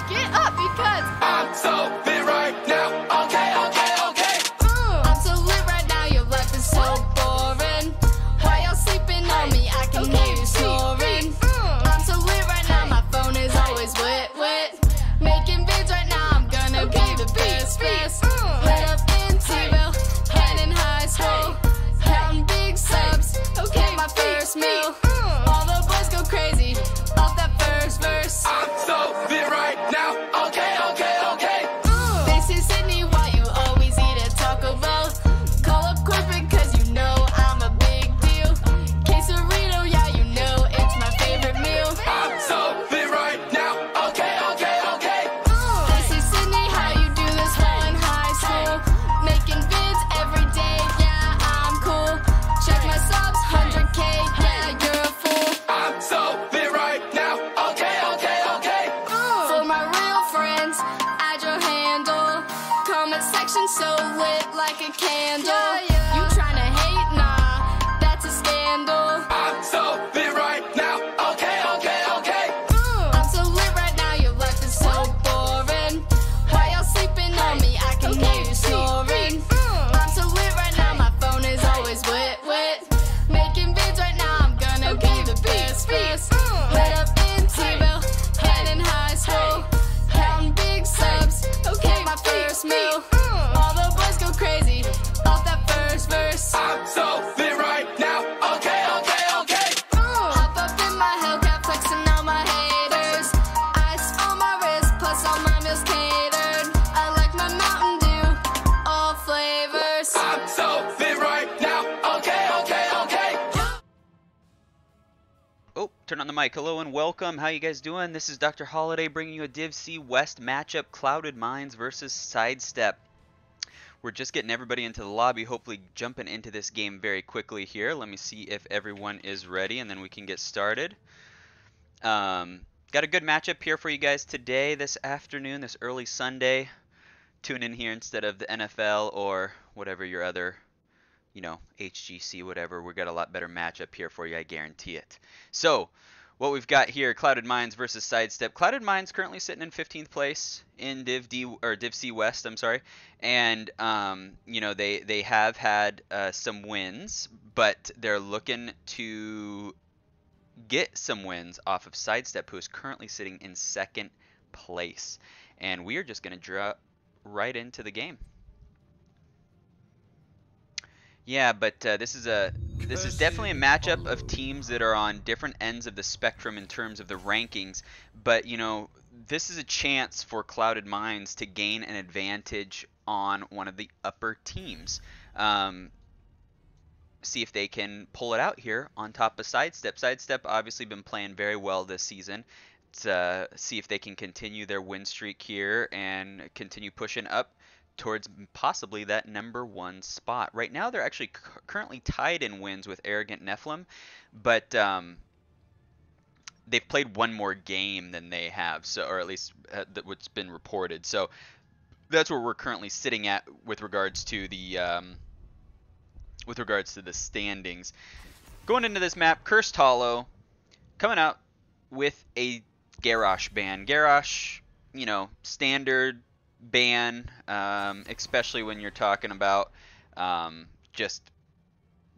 get up because I'm so lit right now. Okay. I'm so lit right now, your life is so boring. While you're sleeping on me, I can hear you snoring. I'm so lit right now, my phone is always wet. Making vids right now, I'm gonna be the best. Lit up in T-Ville, and in high school, counting big subs, okay, my first meal. All the boys go crazy off that first verse. I'm so lit right now. Okay. They say Sydney, why you always eat at Taco Bell? Call up corporate cause you know I'm a big deal. Quesarito, yeah, you know it's my favorite meal. I'm so lit right now. Okay. They say Sydney, how you do this while in high school? Making vids every day, yeah, I'm cool. Check my subs, 100K, yeah, you're a fool. I'm so lit right now. Okay. For my real friends, add your handle. Comment section so lit like a candle. You tryna hate? Nah, that's a scandal. I'm so lit right now. Okay. I'm so lit right now, your life is so boring. While you're sleeping on me, I can hear you snoring. I'm so lit right now, my phone is always wet. Making vids right now, I'm gonna be the best. Lit up in T-Ville, and in high school, counting big subs, okay, my first meal. All the boys go crazy off that first verse. I'm so lit right now. Okay. Hop up in my Hellcat, flexing on my haters. Ice on my wrist, plus all my meals catered. I like my Mountain Dew, all flavors. I'm so lit right now. Okay. Oh, turn on the mic. Hello and welcome. How you guys doing? This is Dr. Holiday bringing you a Div C West matchup, Clouded Minds versus Sidestep. We're just getting everybody into the lobby, hopefully jumping into this game very quickly here. Let me see if everyone is ready and then we can get started. Got a good matchup here for you guys today, this afternoon, this early Sunday. Tune in here instead of the NFL or whatever your other, HGC, whatever. We've got a lot better matchup here for you, I guarantee it. So, what we've got here, Clouded Minds versus Sidestep. Clouded Minds currently sitting in 15th place in Div C West, I'm sorry. And they have had some wins, but they're looking to get some wins off of Sidestep, who is currently sitting in 2nd place. And we are just going to drop right into the game. Yeah, but this is definitely a matchup of teams that are on different ends of the spectrum in terms of the rankings. But this is a chance for Clouded Minds to gain an advantage on one of the upper teams. See if they can pull it out here on top of Sidestep. Sidestep obviously been playing very well this season. See if they can continue their win streak here and continue pushing up towards possibly that #1 spot. Right now they're actually currently tied in wins with Arrogant Nephilim, but they've played one more game than they have, so, or at least what's been reported. So that's where we're currently sitting at with regards to the standings. Going into this map, Cursed Hollow coming out with a Garrosh ban. Garrosh, standard ban, especially when you're talking about just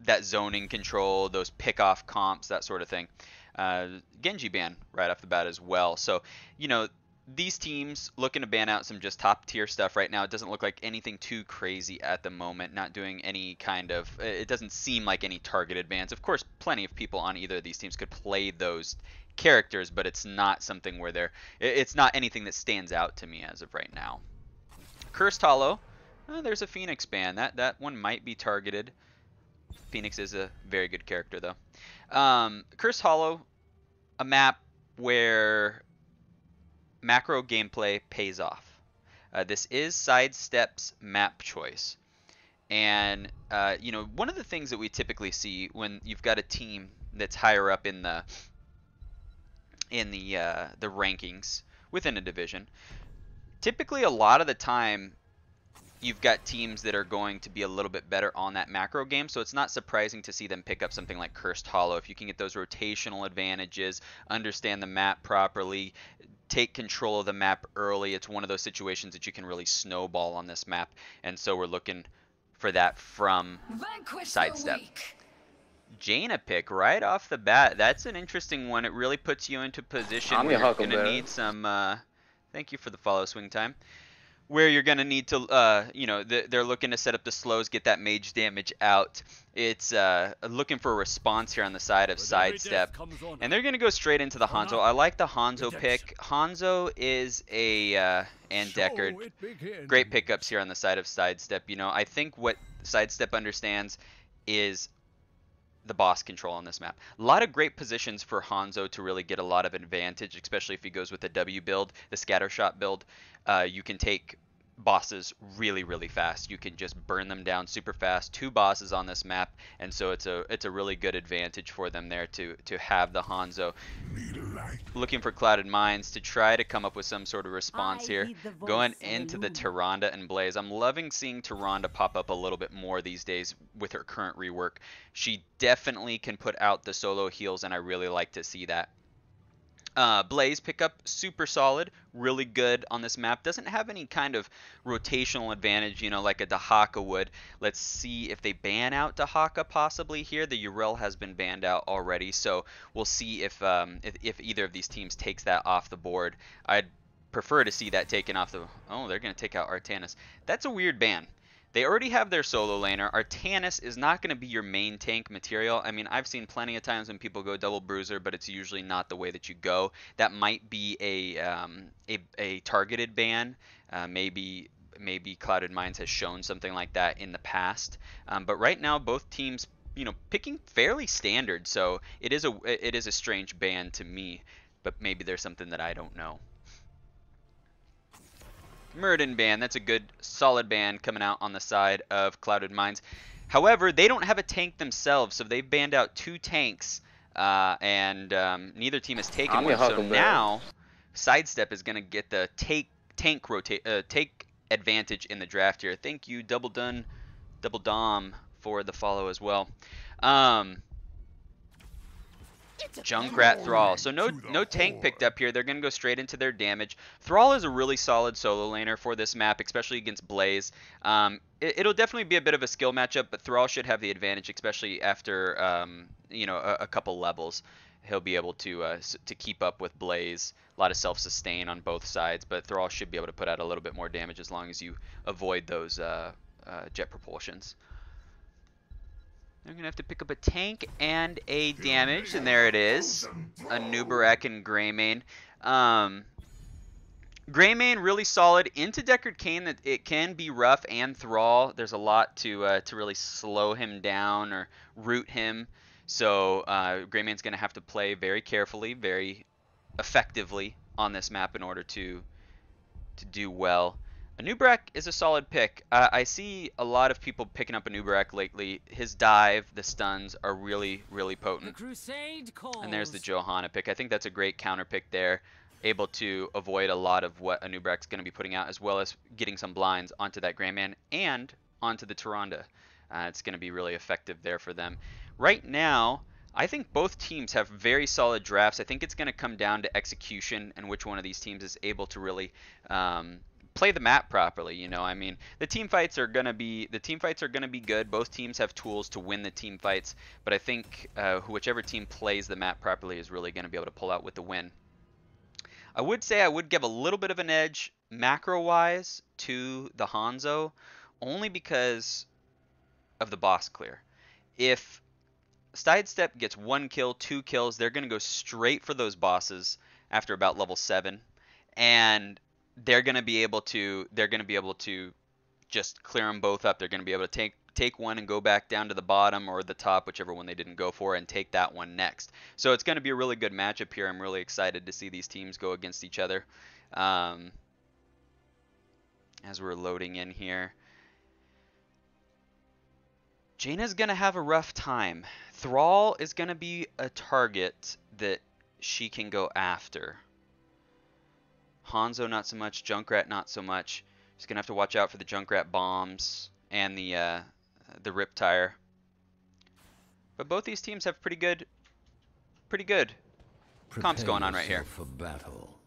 that zoning control, those pick-off comps, that sort of thing. Genji ban right off the bat as well. So, these teams looking to ban out some just top-tier stuff right now. It doesn't look like anything too crazy at the moment, not doing any kind of, it doesn't seem like any targeted bans. Of course, plenty of people on either of these teams could play those characters, but it's not something where it's not anything that stands out to me as of right now. Cursed Hollow, there's a Phoenix ban. That one might be targeted. Phoenix is a very good character though. Cursed Hollow, a map where macro gameplay pays off. This is Sidestep's map choice. And one of the things that we typically see when you've got a team that's higher up in the rankings within a division, typically a lot of the time you've got teams that are going to be a little bit better on that macro game, so it's not surprising to see them pick up something like Cursed Hollow. If you can get those rotational advantages, understand the map properly, take control of the map early. It's one of those situations that you can really snowball on this map, and so we're looking for that from Sidestep. Jaina pick right off the bat. That's an interesting one. It really puts you into position where you're going to need some... thank you for the follow, Swing Time. Where you're going to need to, you know, they're looking to set up the slows, get that mage damage out. It's looking for a response here on the side of Sidestep. And they're going to go straight into the Hanzo. I like the Hanzo pick. Hanzo is a, and Deckard. Great pickups here on the side of Sidestep. You know, I think what Sidestep understands is the boss control on this map. A lot of great positions for Hanzo to really get a lot of advantage, especially if he goes with the W build, the scatter shot build. You can take bosses really, really fast. You can just burn them down super fast. 2 bosses on this map, and so it's a really good advantage for them there to have the Hanzo. Looking for Clouded Minds to try to come up with some sort of response here. Going into the Tyrande and Blaze. I'm loving seeing Tyrande pop up a little bit more these days with her current rework. She definitely can put out the solo heals, and I really like to see that. Blaze pickup, super solid, really good on this map. Doesn't have any kind of rotational advantage, you know, like a Dahaka would. Let's see if they ban out Dahaka possibly here. The Yrel has been banned out already, so we'll see if either of these teams takes that off the board. I'd prefer to see that taken off the... Oh, they're going to take out Artanis. That's a weird ban. They already have their solo laner. Artanis is not going to be your main tank material. I mean, I've seen plenty of times when people go double bruiser, but it's usually not the way that you go. That might be a targeted ban. Maybe Clouded Minds has shown something like that in the past. But right now, both teams, you know, picking fairly standard. So it is a strange ban to me, but maybe there's something that I don't know. Muradin ban, that's a good solid ban coming out on the side of Clouded Minds. However, they don't have a tank themselves, so they've banned out 2 tanks, and neither team has taken one. So now Sidestep is going to get the tank advantage in the draft here. Thank you, Double Dom for the follow as well. Junkrat Thrall. So no tank picked up here. They're going to go straight into their damage. Thrall is a really solid solo laner for this map, especially against Blaze. It'll definitely be a bit of a skill matchup, but Thrall should have the advantage, especially after you know, a couple levels. He'll be able to keep up with Blaze. A lot of self-sustain on both sides, but Thrall should be able to put out a little bit more damage as long as you avoid those jet propulsions. They're going to have to pick up a tank and a damage, and there it is. A Nubarak and Greymane. Greymane really solid. Into Deckard Cain, that it can be rough, and Thrall. There's a lot to really slow him down or root him. So Greymane's going to have to play very carefully, very effectively on this map in order to do well. Nubarak is a solid pick. I see a lot of people picking up Nubarak lately. His dive, the stuns are really, really potent. And there's the Johanna pick. I think that's a great counter pick there. Able to avoid a lot of what Nubarak's going to be putting out, as well as getting some blinds onto that Greymane and onto the Tyrande. It's going to be really effective there for them. Right now, I think both teams have very solid drafts. I think it's going to come down to execution and which one of these teams is able to really... play the map properly, you know. I mean, the team fights are gonna be good. Both teams have tools to win the team fights, but I think whichever team plays the map properly is really gonna be able to pull out with the win. I would say I would give a little bit of an edge macro-wise to the Hanzo, only because of the boss clear. If Sidestep gets 1 kill, 2 kills, they're gonna go straight for those bosses after about level 7, and they're going to be able to just clear them both up. They're going to be able to take one and go back down to the bottom or the top, whichever one they didn't go for, and take that one next. So it's going to be a really good matchup here. I'm really excited to see these teams go against each other. As we're loading in here, Jaina's going to have a rough time. Thrall is going to be a target that she can go after. Hanzo not so much, Junkrat not so much. Just gonna have to watch out for the Junkrat bombs and the Riptire. But both these teams have pretty good comps going on right here. For battle.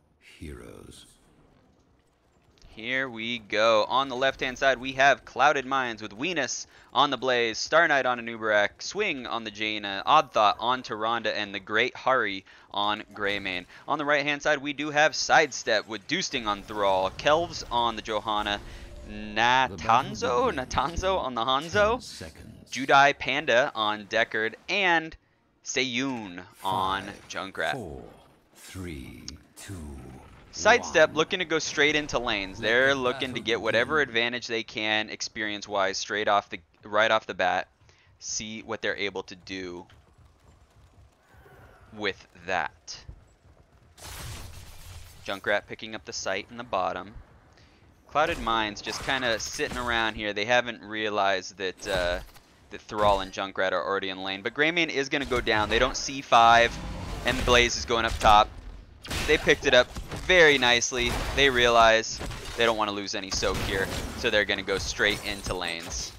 heroes. Here we go. On the left-hand side, we have Clouded Minds with Venus on the Blaze, Star Knight on Anubarak, Swing on the Jaina, Odd Thought on Tyrande, and the Great Hari on Greymane. On the right-hand side, we do have Sidestep with Doosting on Thrall, Kelvs on the Johanna, Natanzo on the Hanzo, Judai Panda on Deckard, and Seiyun on Junkrat. 4, 3, 2. Sidestep looking to go straight into lanes. They're looking to get whatever advantage they can experience-wise right off the bat. See what they're able to do with that. Junkrat picking up the sight in the bottom. Clouded Minds just kind of sitting around here. They haven't realized that that Thrall and Junkrat are already in lane. But Greymane is going to go down. They don't see 5, and Blaze is going up top. They picked it up very nicely. They realize they don't want to lose any soak here, so they're going to go straight into lanes.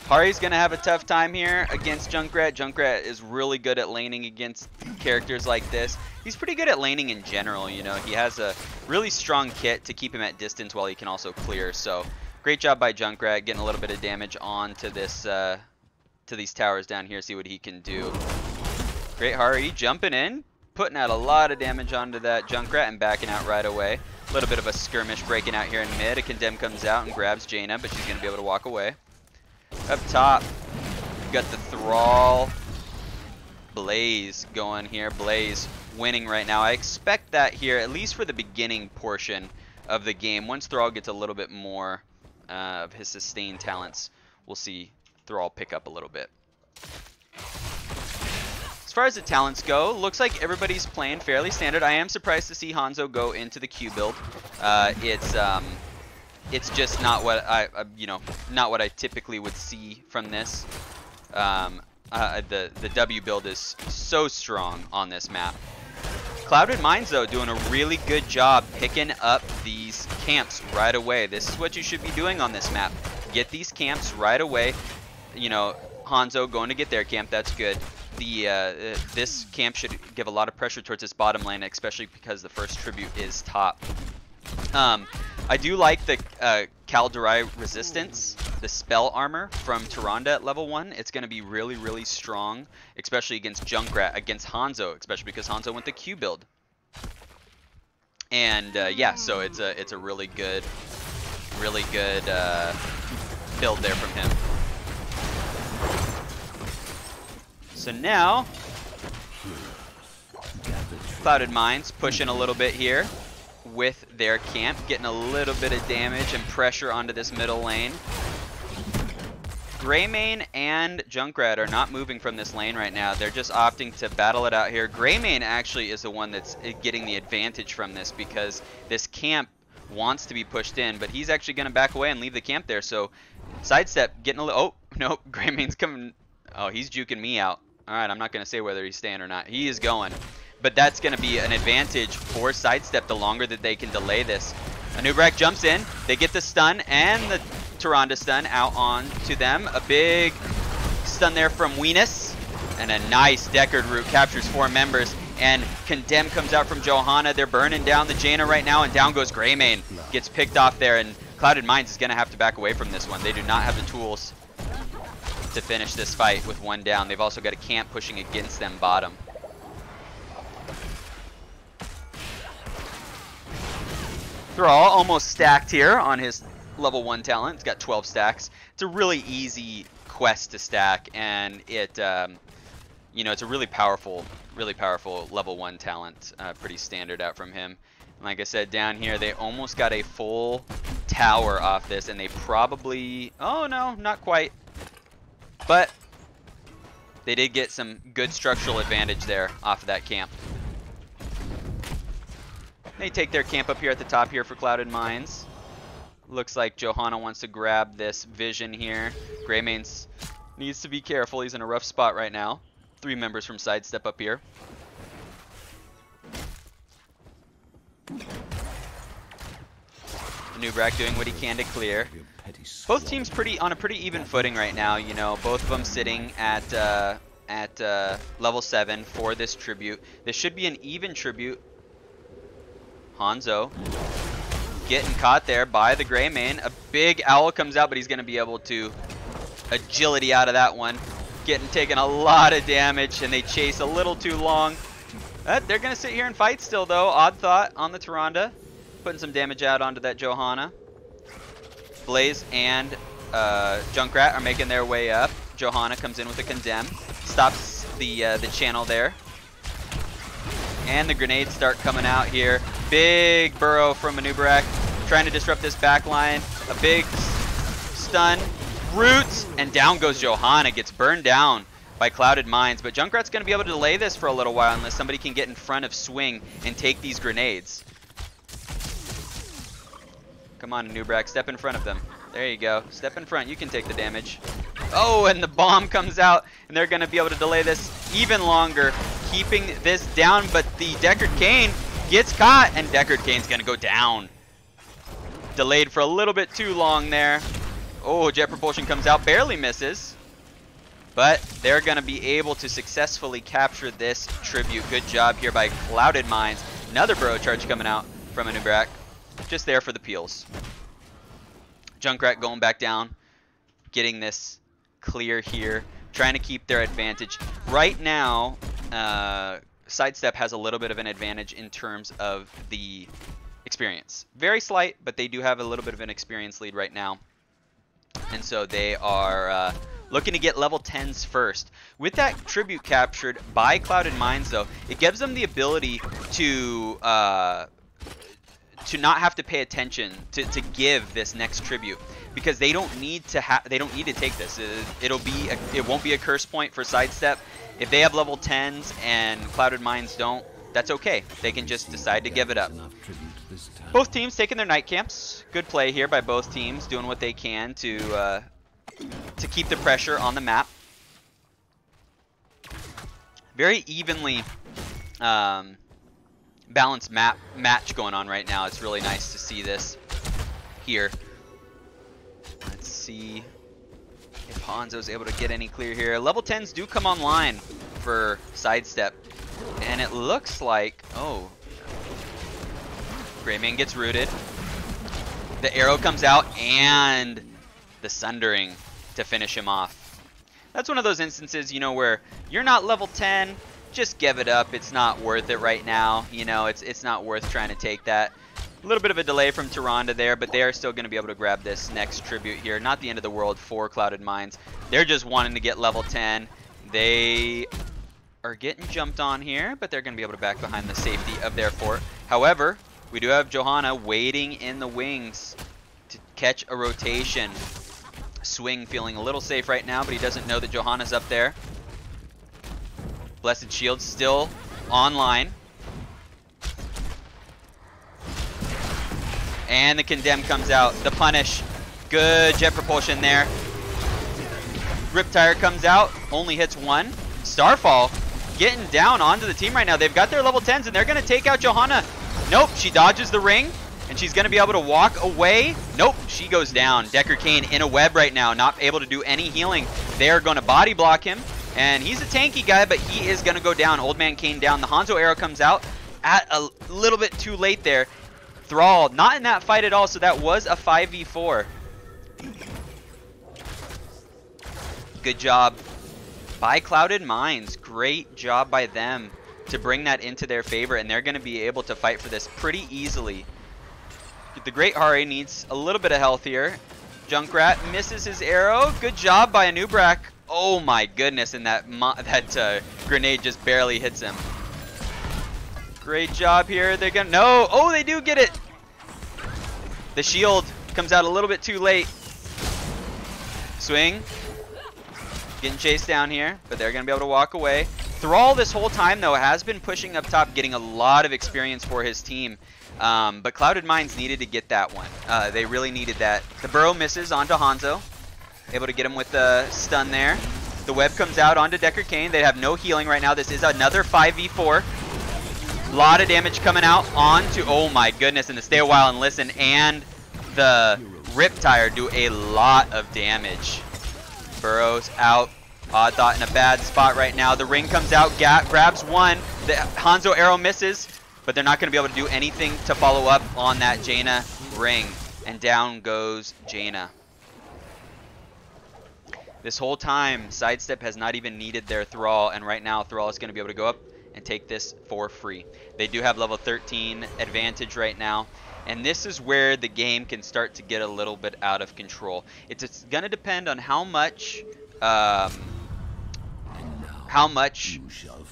Hari's going to have a tough time here against Junkrat. Junkrat is really good at laning against characters like this. He's pretty good at laning in general, you know. He has a really strong kit to keep him at distance while he can also clear. So great job by Junkrat getting a little bit of damage onto this to these towers down here. See what he can do. Great Hari jumping in, putting out a lot of damage onto that Junkrat and backing out right away. A little bit of a skirmish breaking out here in mid. A Condemn comes out and grabs Jaina, but she's going to be able to walk away. Up top, got the Thrall Blaze going here. Blaze winning right now. I expect that here, at least for the beginning portion of the game. Once Thrall gets a little bit more of his sustained talents, we'll see Thrall pick up a little bit. As far as the talents go, looks like everybody's playing fairly standard. I am surprised to see Hanzo go into the Q build. It's just not what not what I typically would see from this. The W build is so strong on this map. Clouded Minds though doing a really good job picking up these camps right away. This is what you should be doing on this map. Get these camps right away. You know, Hanzo going to get their camp. That's good. This camp should give a lot of pressure towards this bottom lane, especially because the first tribute is top. I do like the Kaldurai resistance, the spell armor from Tyrande at level 1. It's going to be really, really strong, especially against Junkrat, against Hanzo, especially because Hanzo went the Q build. And yeah, so it's a really good build there from him. So now, Clouded Minds pushing a little bit here with their camp, getting a little bit of damage and pressure onto this middle lane. Greymane and Junkrat are not moving from this lane right now. They're just opting to battle it out here. Greymane actually is the one that's getting the advantage from this because this camp wants to be pushed in, but he's actually going to back away and leave the camp there. So Sidestep getting a little... Oh, nope. Greymane's coming... Oh, he's juking me out. Alright, I'm not going to say whether he's staying or not. He is going. But that's going to be an advantage for Sidestep the longer that they can delay this. Anubarak jumps in. They get the stun and the Tyrande stun out on to them. A big stun there from Venus. And a nice Deckard root captures 4 members. And Condemn comes out from Johanna. They're burning down the Jaina right now. And down goes Greymane. Gets picked off there. And Clouded Minds is going to have to back away from this one. They do not have the tools to finish this fight with 1 down. They've also got a camp pushing against them bottom. Thrall almost stacked here on his level 1 talent. He's got 12 stacks. It's a really easy quest to stack, and it, you know, it's a really powerful level 1 talent. Pretty standard out from him. And like I said, down here they almost got a full tower off this, and they probably, oh no, not quite. But they did get some good structural advantage there off of that camp. They take their camp up here at the top here for Clouded Minds. Looks like Johanna wants to grab this vision here. Greymane needs to be careful. He's in a rough spot right now. 3 members from Sidestep up here. Anubarak doing what he can to clear. Both teams on a pretty even footing right now. You know, both of them sitting at at level 7 for this tribute. This should be an even tribute. Hanzo getting caught there by the Greymane. A big owl comes out, but he's going to be able to agility out of that one. Taking a lot of damage, and they chase a little too long. They're going to sit here and fight still, though. Odd Thought on the Tyrande. Putting some damage out onto that Johanna. Blaze and Junkrat are making their way up. Johanna comes in with a Condemn. Stops the channel there. And the grenades start coming out here. Big burrow from Anubarak, trying to disrupt this back line. A big stun. Roots, and down goes Johanna. Gets burned down by Clouded Minds. But Junkrat's going to be able to delay this for a little while unless somebody can get in front of Swing and take these grenades. Come on, Anubarak, step in front of them. There you go. Step in front. You can take the damage. Oh, and the bomb comes out, and they're going to be able to delay this even longer, keeping this down. But the Deckard Cain gets caught, and Deckard Cain's going to go down. Delayed for a little bit too long there. Oh, Jet Propulsion comes out, barely misses. But they're going to be able to successfully capture this tribute. Good job here by Clouded Minds. Another burrow charge coming out from Anubarak. Just there for the peels. Junkrat going back down, getting this clear here, trying to keep their advantage. Right now, Sidestep has a little bit of an advantage in terms of the experience. Very slight, but they do have a little bit of an experience lead right now. And so they are looking to get level 10s first. With that tribute captured by Clouded Minds, though, it gives them the ability to not have to pay attention to give this next tribute, because they don't need to take this. It won't be a curse point for Sidestep. If they have level 10s and Clouded Minds don't, that's okay. They can just decide to give it up. Both teams taking their night camps. Good play here by both teams, doing what they can to keep the pressure on the map. Very evenly balanced match going on right now. It's really nice to see this here. Let's see if Hanzo's able to get any clear here. Level 10s do come online for Sidestep, and it looks like, oh, Greymane gets rooted. The arrow comes out, and the Sundering to finish him off. That's one of those instances, you know, where you're not level 10, just give it up. It's not worth it right now. You know, it's not worth trying to take that. A little bit of a delay from Tyrande there, but they are still going to be able to grab this next tribute here. Not the end of the world for Clouded Minds. They're just wanting to get level 10. They are getting jumped on here, but they're going to be able to back behind the safety of their fort. However, we do have Johanna waiting in the wings to catch a rotation. Swing feeling a little safe right now, but he doesn't know that Johanna's up there. Blessed Shield still online. And the Condemn comes out. The Punish. Good Jet Propulsion there. Riptire comes out. Only hits one. Starfall getting down onto the team right now. They've got their level 10s, and they're going to take out Johanna. Nope, she dodges the ring, and she's going to be able to walk away. Nope, she goes down. Deckard Cain in a web right now, not able to do any healing. They're going to body block him, and he's a tanky guy, but he is going to go down. Old Man Cain down. The Hanzo arrow comes out at a little bit too late there. Thrall not in that fight at all, so that was a 5v4. Good job by Clouded Minds. Great job by them to bring that into their favor, and they're going to be able to fight for this pretty easily. The Great Hari needs a little bit of health here. Junkrat misses his arrow. Good job by Anubarak. Oh my goodness, and that grenade just barely hits him. Great job here. They're gonna oh, they do get it. The shield comes out a little bit too late. Swing getting chased down here, but they're gonna be able to walk away. Thrall this whole time though has been pushing up top, getting a lot of experience for his team. But Clouded Minds needed to get that one. They really needed that. The burrow misses onto Hanzo. Able to get him with the stun there. The web comes out onto Deckard Cain. They have no healing right now. This is another 5v4. A lot of damage coming out onto, oh my goodness, and the Stay a While and Listen and the Riptire do a lot of damage. Burrows out. Odd Thought in a bad spot right now. The ring comes out, grabs one. The Hanzo arrow misses, but they're not going to be able to do anything to follow up on that Jaina ring. And down goes Jaina. This whole time, Sidestep has not even needed their Thrall, and right now Thrall is going to be able to go up and take this for free. They do have level 13 advantage right now, and this is where the game can start to get a little bit out of control. It's going to depend on how much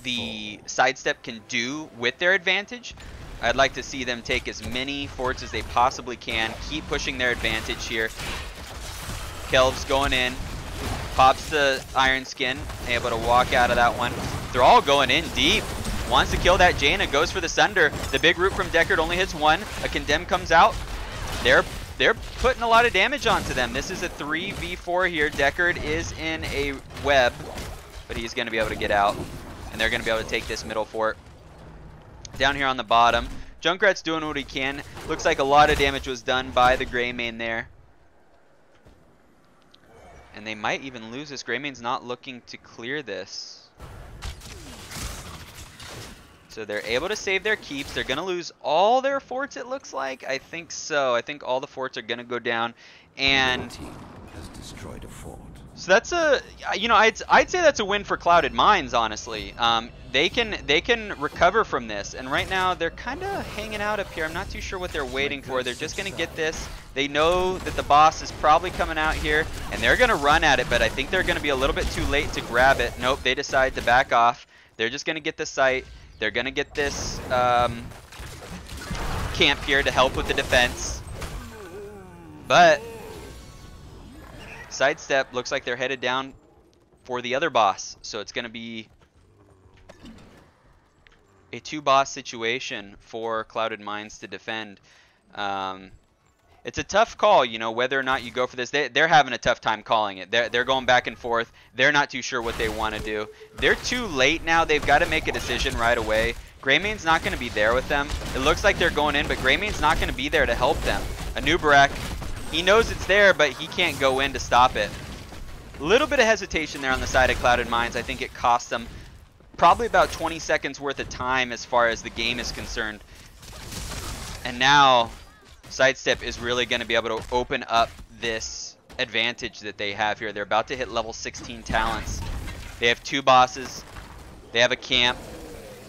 the Sidestep can do with their advantage. I'd like to see them take as many forts as they possibly can, keep pushing their advantage here. Kelv's going in, pops the Iron Skin, able to walk out of that one. They're all going in deep. Wants to kill that Jaina, goes for the Sunder. The big root from Deckard only hits one. A Condemn comes out. They're putting a lot of damage onto them. This is a 3v4 here. Deckard is in a web, but he's going to be able to get out. And they're going to be able to take this middle fort. Down here on the bottom, Junkrat's doing what he can. Looks like a lot of damage was done by the Greymane there. And they might even lose this. Greymane's not looking to clear this. So they're able to save their keeps. They're going to lose all their forts, it looks like. I think so. I think all the forts are going to go down. And team has destroyed a fort. so that's a, you know, I'd say that's a win for Clouded Minds, honestly. They can recover from this. And right now they're kind of hanging out up here. I'm not too sure what they're waiting for. They're just going to get this. They know that the boss is probably coming out here, and they're going to run at it, but I think they're going to be a little bit too late to grab it. Nope, they decide to back off. They're just going to get the site. They're going to get this camp here to help with the defense. But Sidestep looks like they're headed down for the other boss. So it's going to be a two-boss situation for Clouded Minds to defend. It's a tough call, you know, whether or not you go for this. They're having a tough time calling it. They're going back and forth. They're not too sure what they want to do. They're too late now. They've got to make a decision right away. Greymane's not going to be there with them. It looks like they're going in, but Greymane's not going to be there to help them. Anubarak, he knows it's there, but he can't go in to stop it. A little bit of hesitation there on the side of Clouded Minds. I think it cost them probably about 20 seconds worth of time as far as the game is concerned. And now Sidestep is really going to be able to open up this advantage that they have here. They're about to hit level 16 talents. They have two bosses. They have a camp.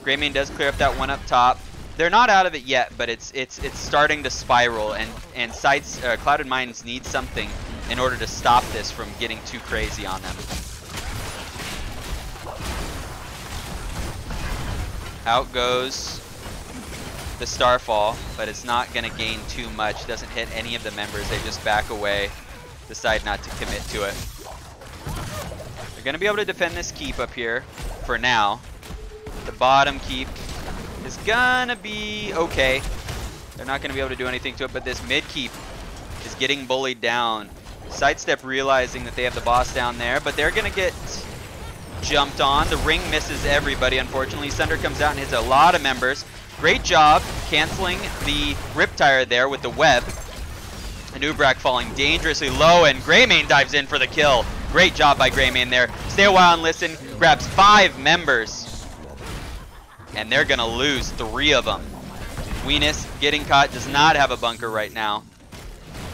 Greymane does clear up that one up top. They're not out of it yet, but it's starting to spiral, and Clouded Minds need something in order to stop this from getting too crazy on them. Out goes the Starfall, but it's not going to gain too much. Doesn't hit any of the members. They just back away, decide not to commit to it. They're going to be able to defend this keep up here for now. The bottom keep is going to be okay. They're not going to be able to do anything to it, but this mid keep is getting bullied down. Sidestep realizing that they have the boss down there, but they're going to get jumped on. The ring misses everybody, unfortunately. Sunder comes out and hits a lot of members. Great job canceling the Riptire there with the web. Anubarak falling dangerously low, and Greymane dives in for the kill. Great job by Greymane there. Stay a while and listen. Grabs 5 members. And they're going to lose 3 of them. Weenus getting caught, does not have a bunker right now.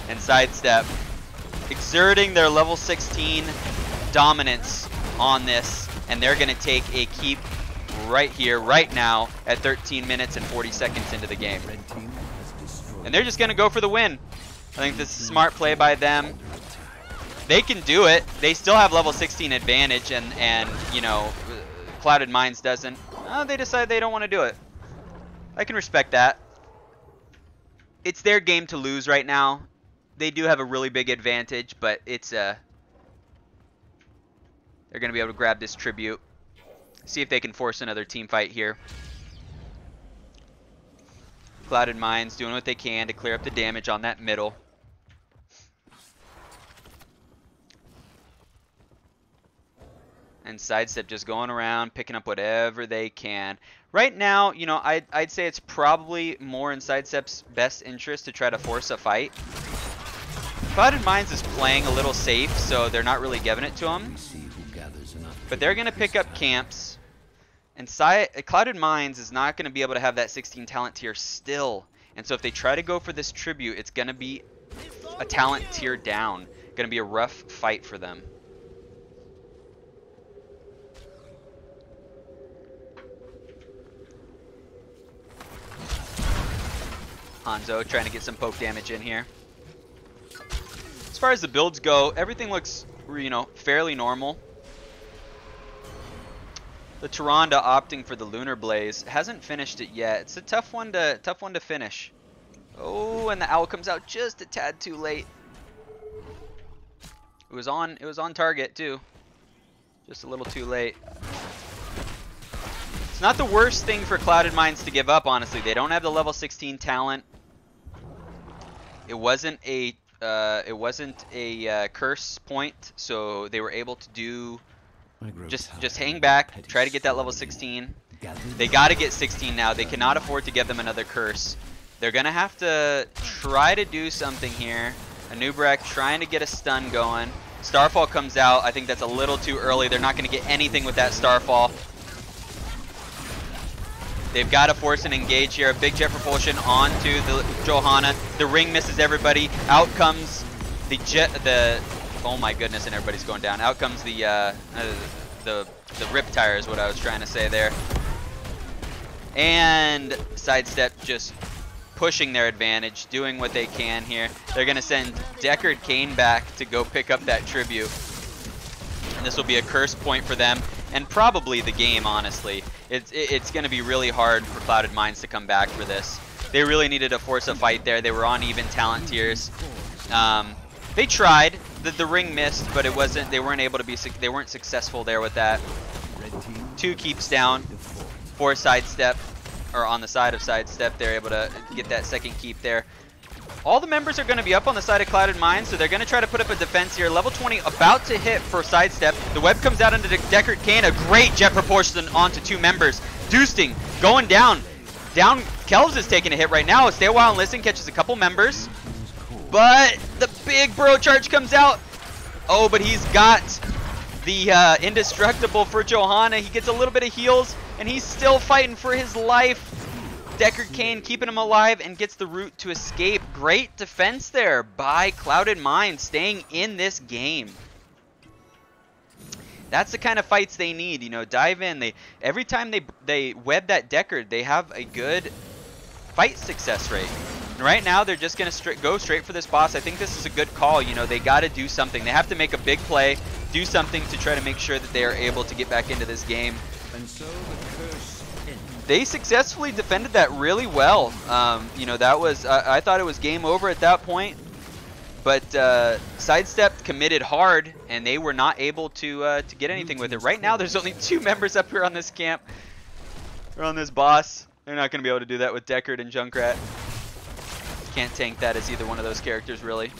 And Sidestep exerting their level 16 dominance on this. And they're going to take a keep right here, right now, at 13 minutes and 40 seconds into the game. And they're just going to go for the win. I think this is a smart play by them. They can do it. They still have level 16 advantage, and you know, Clouded Minds doesn't. They decide they don't want to do it. I can respect that. It's their game to lose right now. They do have a really big advantage, but it's they're going to be able to grab this tribute. See if they can force another team fight here. Clouded Minds doing what they can to clear up the damage on that middle. And Sidestep just going around, picking up whatever they can. Right now, you know, I'd say it's probably more in Sidestep's best interest to try to force a fight. Clouded Minds is playing a little safe, so they're not really giving it to him. See who gathers an but they're going to pick up camps. And Clouded Minds is not going to be able to have that 16 talent tier still. And so if they try to go for this tribute, it's going to be a talent tier down. Going to be a rough fight for them. Hanzo trying to get some poke damage in here. As far as the builds go, everything looks, you know, fairly normal. The Tyrande opting for the Lunar Blaze hasn't finished it yet. It's a tough one to finish. Oh, and the owl comes out just a tad too late. It was on target too. Just a little too late. It's not the worst thing for Clouded Minds to give up, honestly. They don't have the level 16 talent. It wasn't a curse point, so they were able to do just hang back, try to get that level 16. They got to get 16 now. They cannot afford to give them another curse. They're gonna have to try to do something here. Anub'arak trying to get a stun going. Starfall comes out. I think that's a little too early. They're not gonna get anything with that Starfall. They've got to force an engage here. A big jet propulsion onto the Johanna. The ring misses everybody. Out comes the oh my goodness, and everybody's going down. Out comes the Riptire is what I was trying to say there. And Sidestep just pushing their advantage, doing what they can here. They're going to send Deckard Cain back to go pick up that tribute. And this will be a curse point for them, and probably the game, honestly. It's going to be really hard for Clouded Minds to come back for this. They really needed to force a fight there. They were on even talent tiers. They tried. The ring missed, but it wasn't. They weren't able to be. They weren't successful there with that. 2 keeps down. 4 sidestep, or on the side of sidestep. They're able to get that second keep there. All the members are going to be up on the side of Clouded Minds, so they're going to try to put up a defense here. Level 20 about to hit for sidestep. The web comes out into Deckard Cain. A great jet proportion onto 2 members. Doosting going down. Kelvs is taking a hit right now. Stay a while and listen. Catches a couple members. But the big bro charge comes out. Oh, but he's got the indestructible for Johanna. He gets a little bit of heals, and he's still fighting for his life. Deckard Cain keeping him alive and gets the route to escape. Great defense there by Clouded Minds, staying in this game. That's the kind of fights they need, you know. Dive in. Every time they web that Deckard, they have a good fight success rate. And right now, they're just going to go straight for this boss. I think this is a good call. You know, they got to do something. They have to make a big play, do something to try to make sure that they are able to get back into this game. And so the curse ends. They successfully defended that really well. You know, that was I thought it was game over at that point. But Sidestep committed hard, and they were not able to get anything with it. Right now, there's only 2 members up here on this camp, or on this boss. They're not going to be able to do that with Deckard and Junkrat. Can't tank that as either one of those characters, really.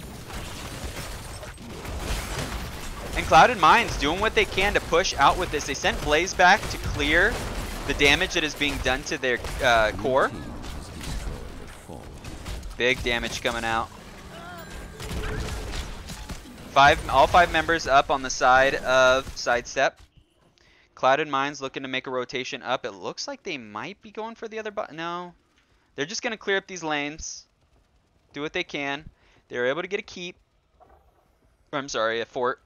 And Clouded Minds doing what they can to push out with this. They sent Blaze back to clear the damage that is being done to their core. Big damage coming out. All 5 members up on the side of Sidestep. Clouded Minds looking to make a rotation up. It looks like they might be going for the other bot. No. They're just going to clear up these lanes. Do what they can. They were able to get a keep. Or, I'm sorry, a fort.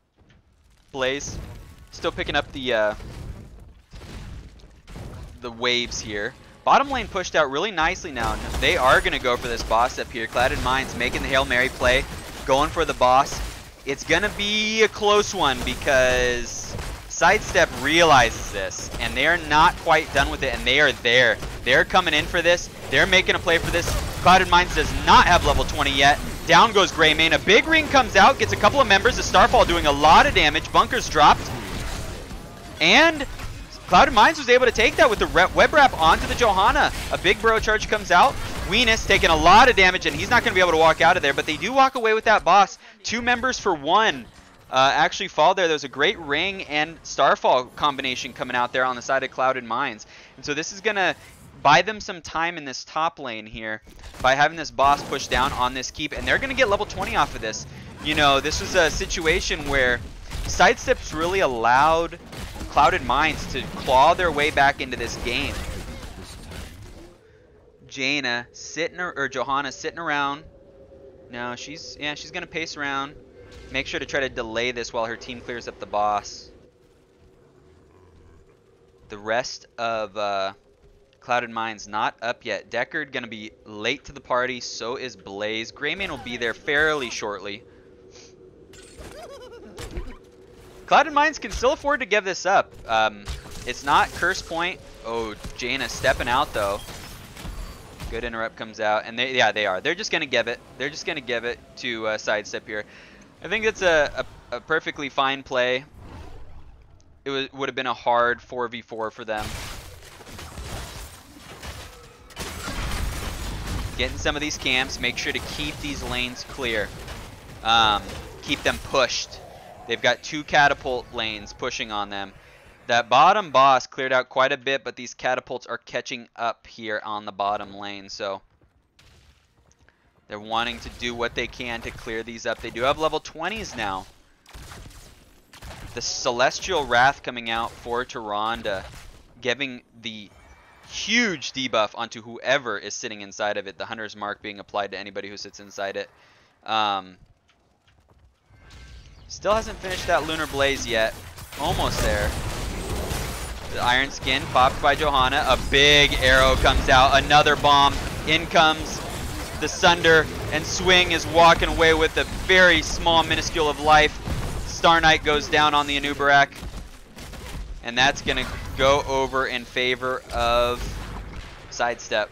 Blaze still picking up the waves here. Bottom lane pushed out really nicely now. They are going to go for this boss up here. Clouded Minds making the Hail Mary play. Going for the boss. It's going to be a close one because Sidestep realizes this. And they are not quite done with it. And they are there. They're coming in for this. They're making a play for this. Clouded Minds does not have level 20 yet. Down goes Greymane. A big ring comes out. Gets a couple of members. The Starfall doing a lot of damage. Bunkers dropped. And Clouded Minds was able to take that with the web wrap onto the Johanna. A big bro charge comes out. Weenus taking a lot of damage, and he's not going to be able to walk out of there. But they do walk away with that boss. 2 members for 1 actually fall there. There's a great ring and Starfall combination coming out there on the side of Clouded Minds. And so this is going to buy them some time in this top lane here by having this boss push down on this keep. And they're going to get level 20 off of this. You know, this was a situation where Sidestep's really allowed Clouded Minds to claw their way back into this game. Jaina sitting, or Johanna sitting around. No, she's gonna pace around. Make sure to try to delay this while her team clears up the boss. The rest of Clouded Minds not up yet. Deckard gonna be late to the party. So is Blaze. Greymane will be there fairly shortly. Clouded Minds can still afford to give this up. It's not curse point. Oh, Jaina stepping out though. Good interrupt comes out, and they are. They're just gonna give it. They're just gonna give it to Sidestep here. I think that's a perfectly fine play. It would have been a hard 4v4 for them. Getting some of these camps. Make sure to keep these lanes clear. Keep them pushed. They've got 2 catapult lanes pushing on them. That bottom boss cleared out quite a bit, but these catapults are catching up here on the bottom lane, so they're wanting to do what they can to clear these up. They do have level 20s now. The Celestial Wrath coming out for Tyrande, giving the huge debuff onto whoever is sitting inside of it. The Hunter's Mark being applied to anybody who sits inside it. Still hasn't finished that Lunar Blaze yet. Almost there. The Iron Skin popped by Johanna. A big arrow comes out. Another bomb. In comes the Sunder. And Swing is walking away with a very small minuscule of life. Star Knight goes down on the Anubarak. And that's going to go over in favor of Sidestep.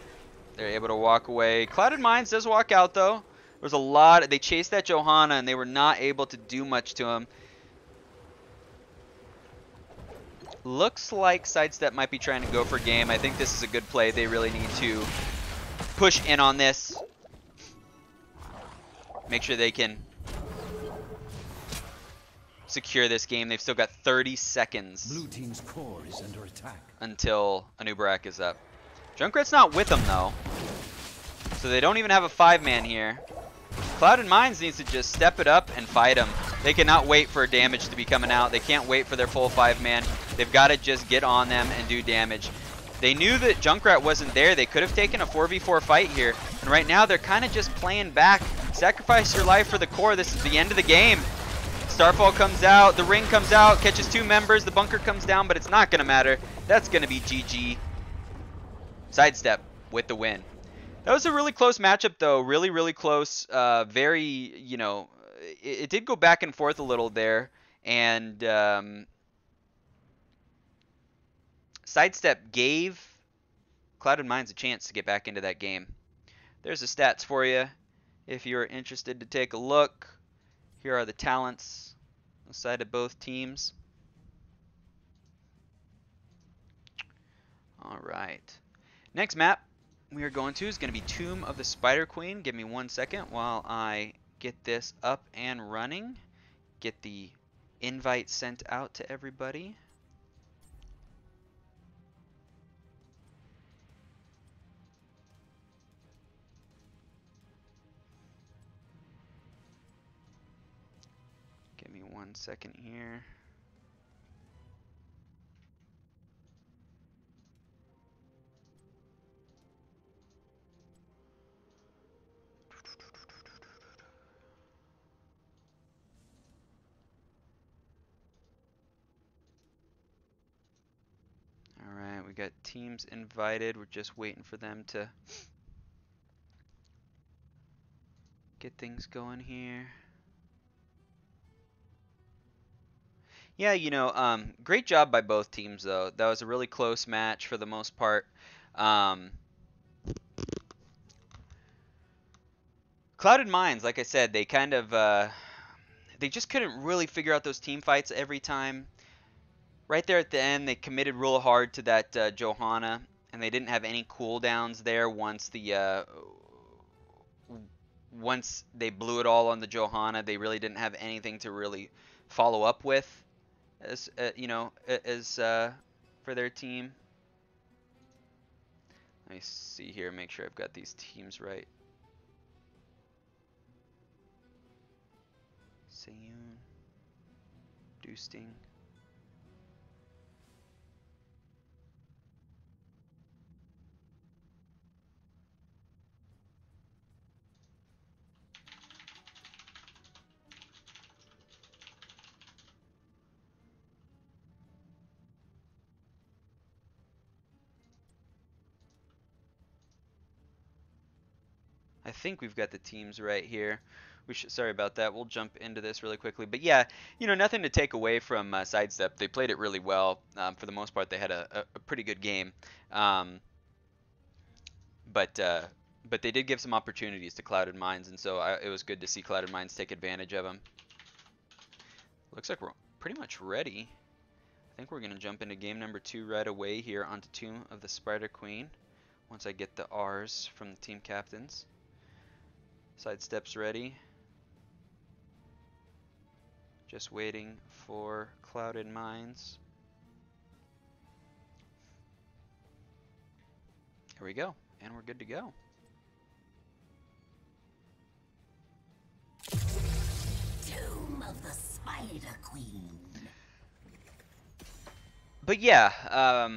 They're able to walk away. Clouded Minds does walk out though. There's a lot. They chased that Johanna and they were not able to do much to him. Looks like Sidestep might be trying to go for game. I think this is a good play. They really need to push in on this. Make sure they can secure this game. They've still got 30 seconds. Blue team's core is under attack until Anubarak is up. Junkrat's not with them though, so they don't even have a 5-man here. Clouded Minds needs to just step it up and fight them. They cannot wait for damage to be coming out. They can't wait for their full 5-man. They've got to just get on them and do damage. They knew that Junkrat wasn't there. They could have taken a 4v4 fight here. And right now they're kind of just playing back. Sacrifice your life for the core. This is the end of the game. Starfall comes out. The ring comes out. Catches 2 members. The bunker comes down, but it's not going to matter. That's going to be GG. Sidestep with the win. That was a really close matchup though. Really, really close. Very, you know, it did go back and forth a little there. And Sidestep gave Clouded Minds a chance to get back into that game. There's the stats for you if you're interested to take a look. Here are the talents on the side of both teams. All right. Next map we are going to is going to be Tomb of the Spider Queen. Give me 1 second while I get this up and running. Get the invite sent out to everybody. Give me 1 second here. Alright, we got teams invited. We're just waiting for them to get things going here. Yeah, you know, great job by both teams, though. That was a really close match for the most part. Clouded Minds, like I said, they kind of, they just couldn't really figure out those team fights every time. Right there at the end, they committed real hard to that Johanna, and they didn't have any cooldowns there once the once they blew it all on the Johanna. They really didn't have anything to really follow up with, as you know, as for their team. Let me see here, make sure I've got these teams right. Sayun, Doosting. I think we've got the teams right here. Sorry about that. We'll jump into this really quickly. But yeah, nothing to take away from Sidestep. They played it really well. For the most part, they had a pretty good game. But they did give some opportunities to Clouded Minds, and so it was good to see Clouded Minds take advantage of them. Looks like we're pretty much ready. I think we're going to jump into game number 2 right away here onto Tomb of the Spider Queen. Once I get the R's from the team captains. Sidestep's ready. Just waiting for Clouded Minds. Here we go, and we're good to go. Tomb of the Spider Queen. But yeah,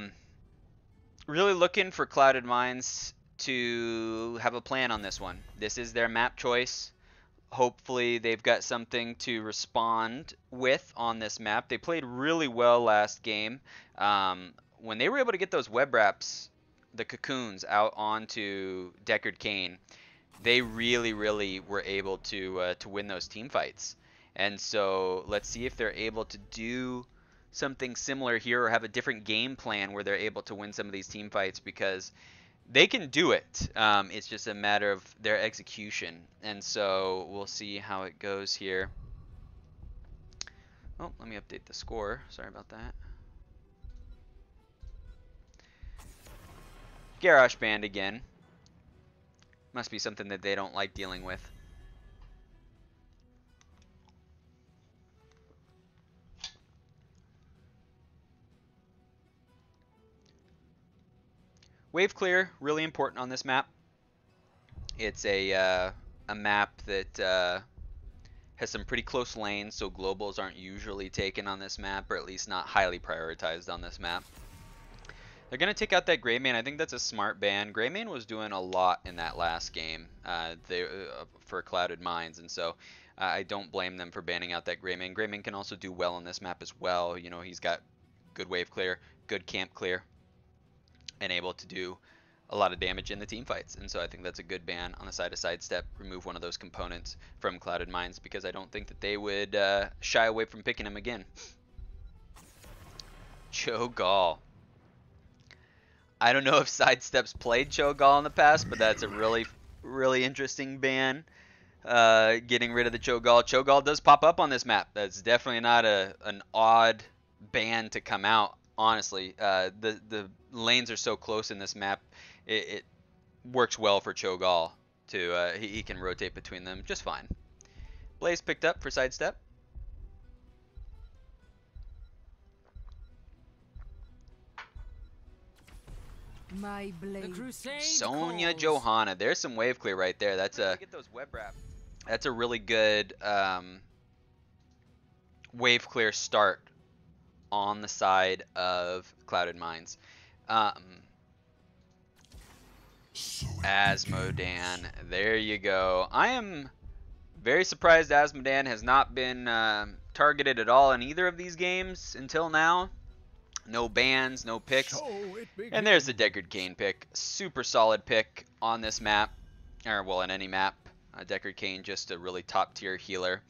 really looking for Clouded Minds to have a plan on this one. This is their map choice. Hopefully they've got something to respond with on this map. They played really well last game. When they were able to get those web wraps, the cocoons, out onto Deckard Cain, they really were able to win those team fights. And so let's see if they're able to do something similar here or have a different game plan where they're able to win some of these team fights, because they can do it. It's just a matter of their execution. And so we'll see how it goes here. Oh, let me update the score. Sorry about that. Garrosh banned again. Must be something that they don't like dealing with. Wave clear, really important on this map. It's a map that has some pretty close lanes, so globals aren't usually taken on this map, or at least not highly prioritized on this map. They're going to take out that Greymane. I think that's a smart ban. Greymane was doing a lot in that last game for Clouded Minds, and so I don't blame them for banning out that Greymane. Greymane can also do well on this map as well. He's got good wave clear, good camp clear, and able to do a lot of damage in the team fights. And so I think that's a good ban on the side of Sidestep. Remove one of those components from Clouded Minds, because I don't think that they would shy away from picking him again. Cho'Gall. I don't know if Sidestep's played Cho'Gall in the past, but that's a really interesting ban. Getting rid of the Cho'Gall. Cho'Gall does pop up on this map. That's definitely not an odd ban to come out. Honestly, the lanes are so close in this map, it works well for Cho'Gall to he can rotate between them just fine. Blaze picked up for Sidestep. My blade. Sonya Johanna. There's some wave clear right there. That's a really good wave clear start on the side of Clouded Minds. Asmodan, there you go. I am very surprised Asmodan has not been targeted at all in either of these games until now. No bans, no picks. And there's the Deckard Cain pick. Super solid pick on this map, or well, in any map. Deckard Cain, just a really top tier healer.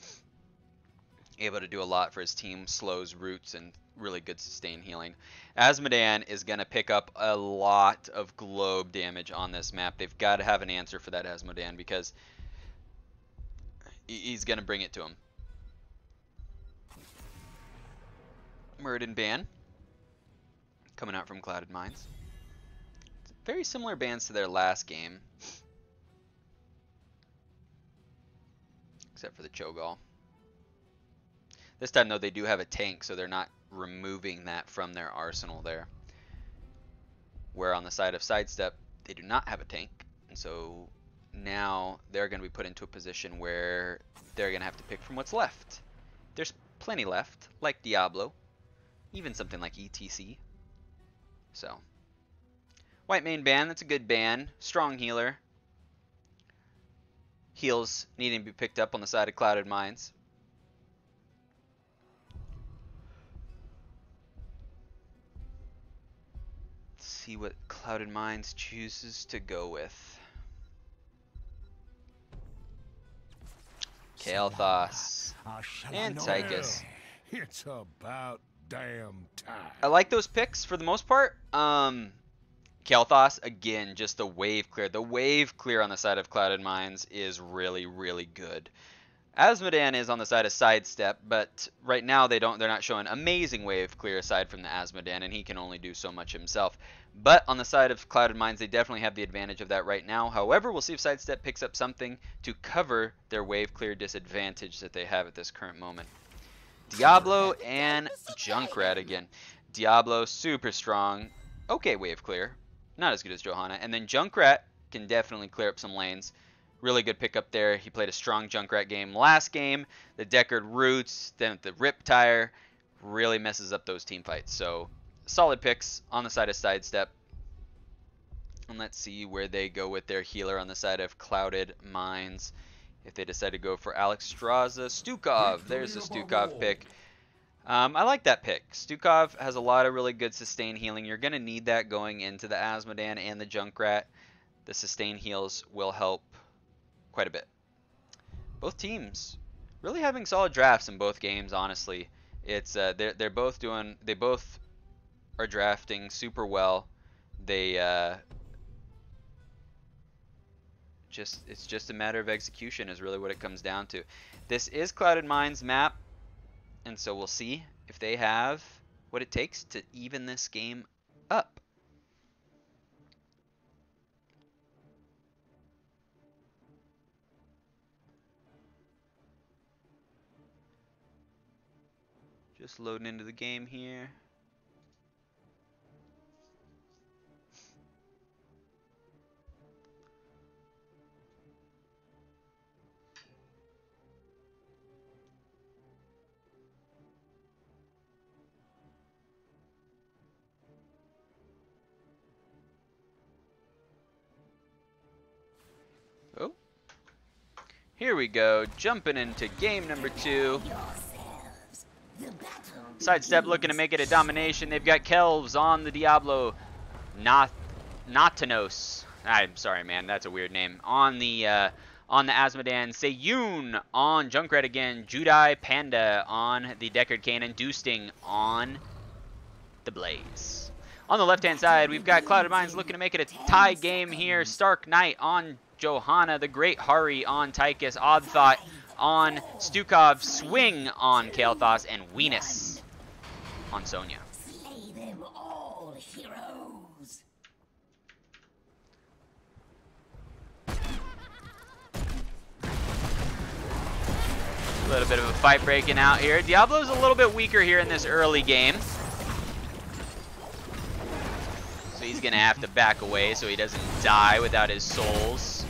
Able to do a lot for his team, slows roots, and really good sustain healing. Asmodan is going to pick up a lot of globe damage on this map. They've got to have an answer for that Asmodan, because he's going to bring it to him. Muradin ban. Coming out from Clouded Minds. Very similar bans to their last game. Except for the Cho'Gall. This time, though, they do have a tank, so they're not removing that from their arsenal there. Where on the side of Sidestep, they do not have a tank. And so now they're going to be put into a position where they're going to have to pick from what's left. There's plenty left, like Diablo. Even something like ETC. So, Whitemane ban, that's a good ban. Strong healer. Heals needing to be picked up on the side of Clouded Minds. Let's see what Clouded Minds chooses to go with. Kael'thas and Tychus. It's about damn time. I like those picks for the most part. Kael'thas, again, just the wave clear. The wave clear on the side of Clouded Minds is really, really good. Azmodan is on the side of Sidestep, but right now they're not showing amazing wave clear aside from the Azmodan, and he can only do so much himself. But on the side of Clouded Minds, they definitely have the advantage of that right now. However, we'll see if Sidestep picks up something to cover their wave clear disadvantage that they have at this current moment. Diablo and Junkrat again. Diablo, super strong. Okay, wave clear. Not as good as Johanna. And then Junkrat can definitely clear up some lanes. Really good pickup there. He played a strong Junkrat game last game. The Deckard Roots, then the Riptire, really messes up those team fights. So, solid picks on the side of Sidestep. And let's see where they go with their healer on the side of Clouded Minds. If they decide to go for Alexstrasza, Stukov. There's a Stukov pick. I like that pick. Stukov has a lot of really good sustain healing. You're going to need that going into the Azmodan and the Junkrat. The sustain heals will help quite a bit. Both teams really having solid drafts in both games, honestly. It's they both are drafting super well. It's just a matter of execution is really what it comes down to. This is Clouded Minds map, and so we'll see if they have what it takes to even this game up. Just loading into the game here. Oh. Here we go, jumping into game number 2. Sidestep looking to make it a domination. They've got Kelvs on the Diablo. Natanos. I'm sorry, man. That's a weird name. On the Azmodan. Seiyun on Junkrat again. Judai Panda on the Deckard Cannon. Doosting on the Blaze. On the left-hand side, we've got Clouded Minds looking to make it a tie game here. Stark Knight on Johanna. The Great Hari on Tychus. Odd Thought on Stukov, Swing on Kael'thas, and Venus on Sonya. Slay them all, heroes. A little bit of a fight breaking out here. Diablo's a little bit weaker here in this early game. So he's going to have to back away so he doesn't die without his souls.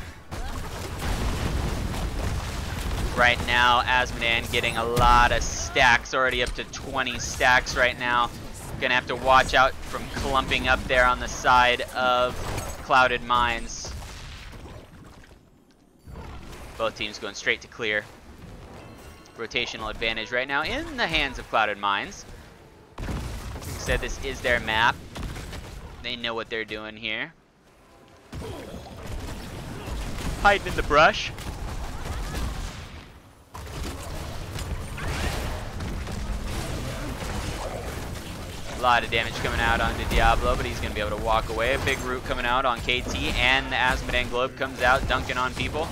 Right now, Azmodan getting a lot of stacks, already up to 20 stacks right now. Gonna have to watch out from clumping up there on the side of Clouded Minds. Both teams going straight to clear. Rotational advantage right now in the hands of Clouded Minds. Like I said, this is their map. They know what they're doing here. Hiding in the brush. A lot of damage coming out onto Diablo, but he's going to be able to walk away. A big root coming out on KT, and the Azmodan Globe comes out, dunking on people.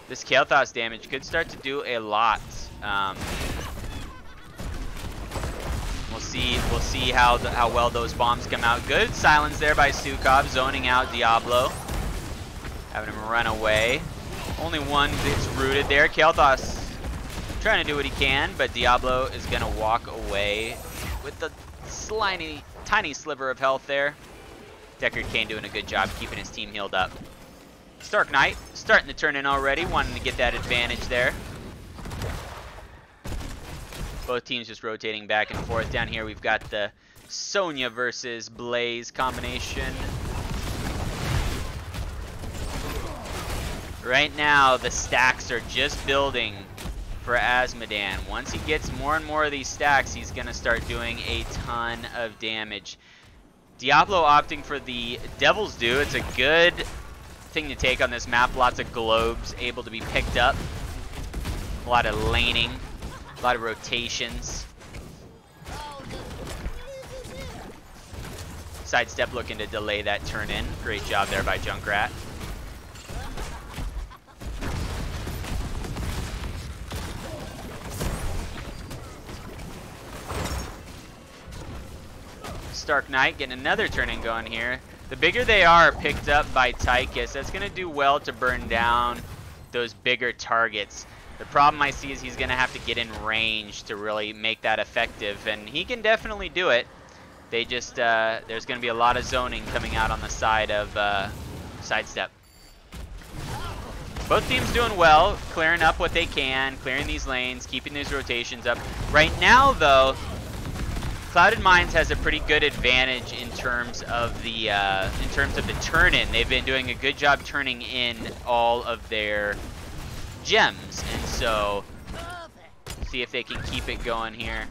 This Kael'thas damage could start to do a lot. We'll see how well those bombs come out. Good silence there by Stukov, zoning out Diablo, having him run away. Only one gets rooted there. Kael'thas trying to do what he can, but Diablo is gonna walk away with the tiny sliver of health there. Deckard Cain doing a good job keeping his team healed up. Stark Knight starting to turn in already, wanting to get that advantage there. Both teams just rotating back and forth. Down here we've got the Sonya versus Blaze combination. Right now the stacks are just building for Azmodan. Once he gets more and more of these stacks, he's going to start doing a ton of damage. Diablo opting for the Devil's Due. It's a good thing to take on this map. Lots of globes able to be picked up. A lot of laning, a lot of rotations. Sidestep looking to delay that turn in. Great job there by Junkrat. Stark Knight getting another turn in going here. The bigger they are picked up by Tychus, that's going to do well to burn down those bigger targets. The problem I see is he's going to have to get in range to really make that effective, and he can definitely do it. They just, there's going to be a lot of zoning coming out on the side of Sidestep. Both teams doing well, clearing up what they can, clearing these lanes, keeping these rotations up. Right now, though, Clouded Minds has a pretty good advantage in terms of the turn-in. They've been doing a good job turning in all of their gems, and so see if they can keep it going here.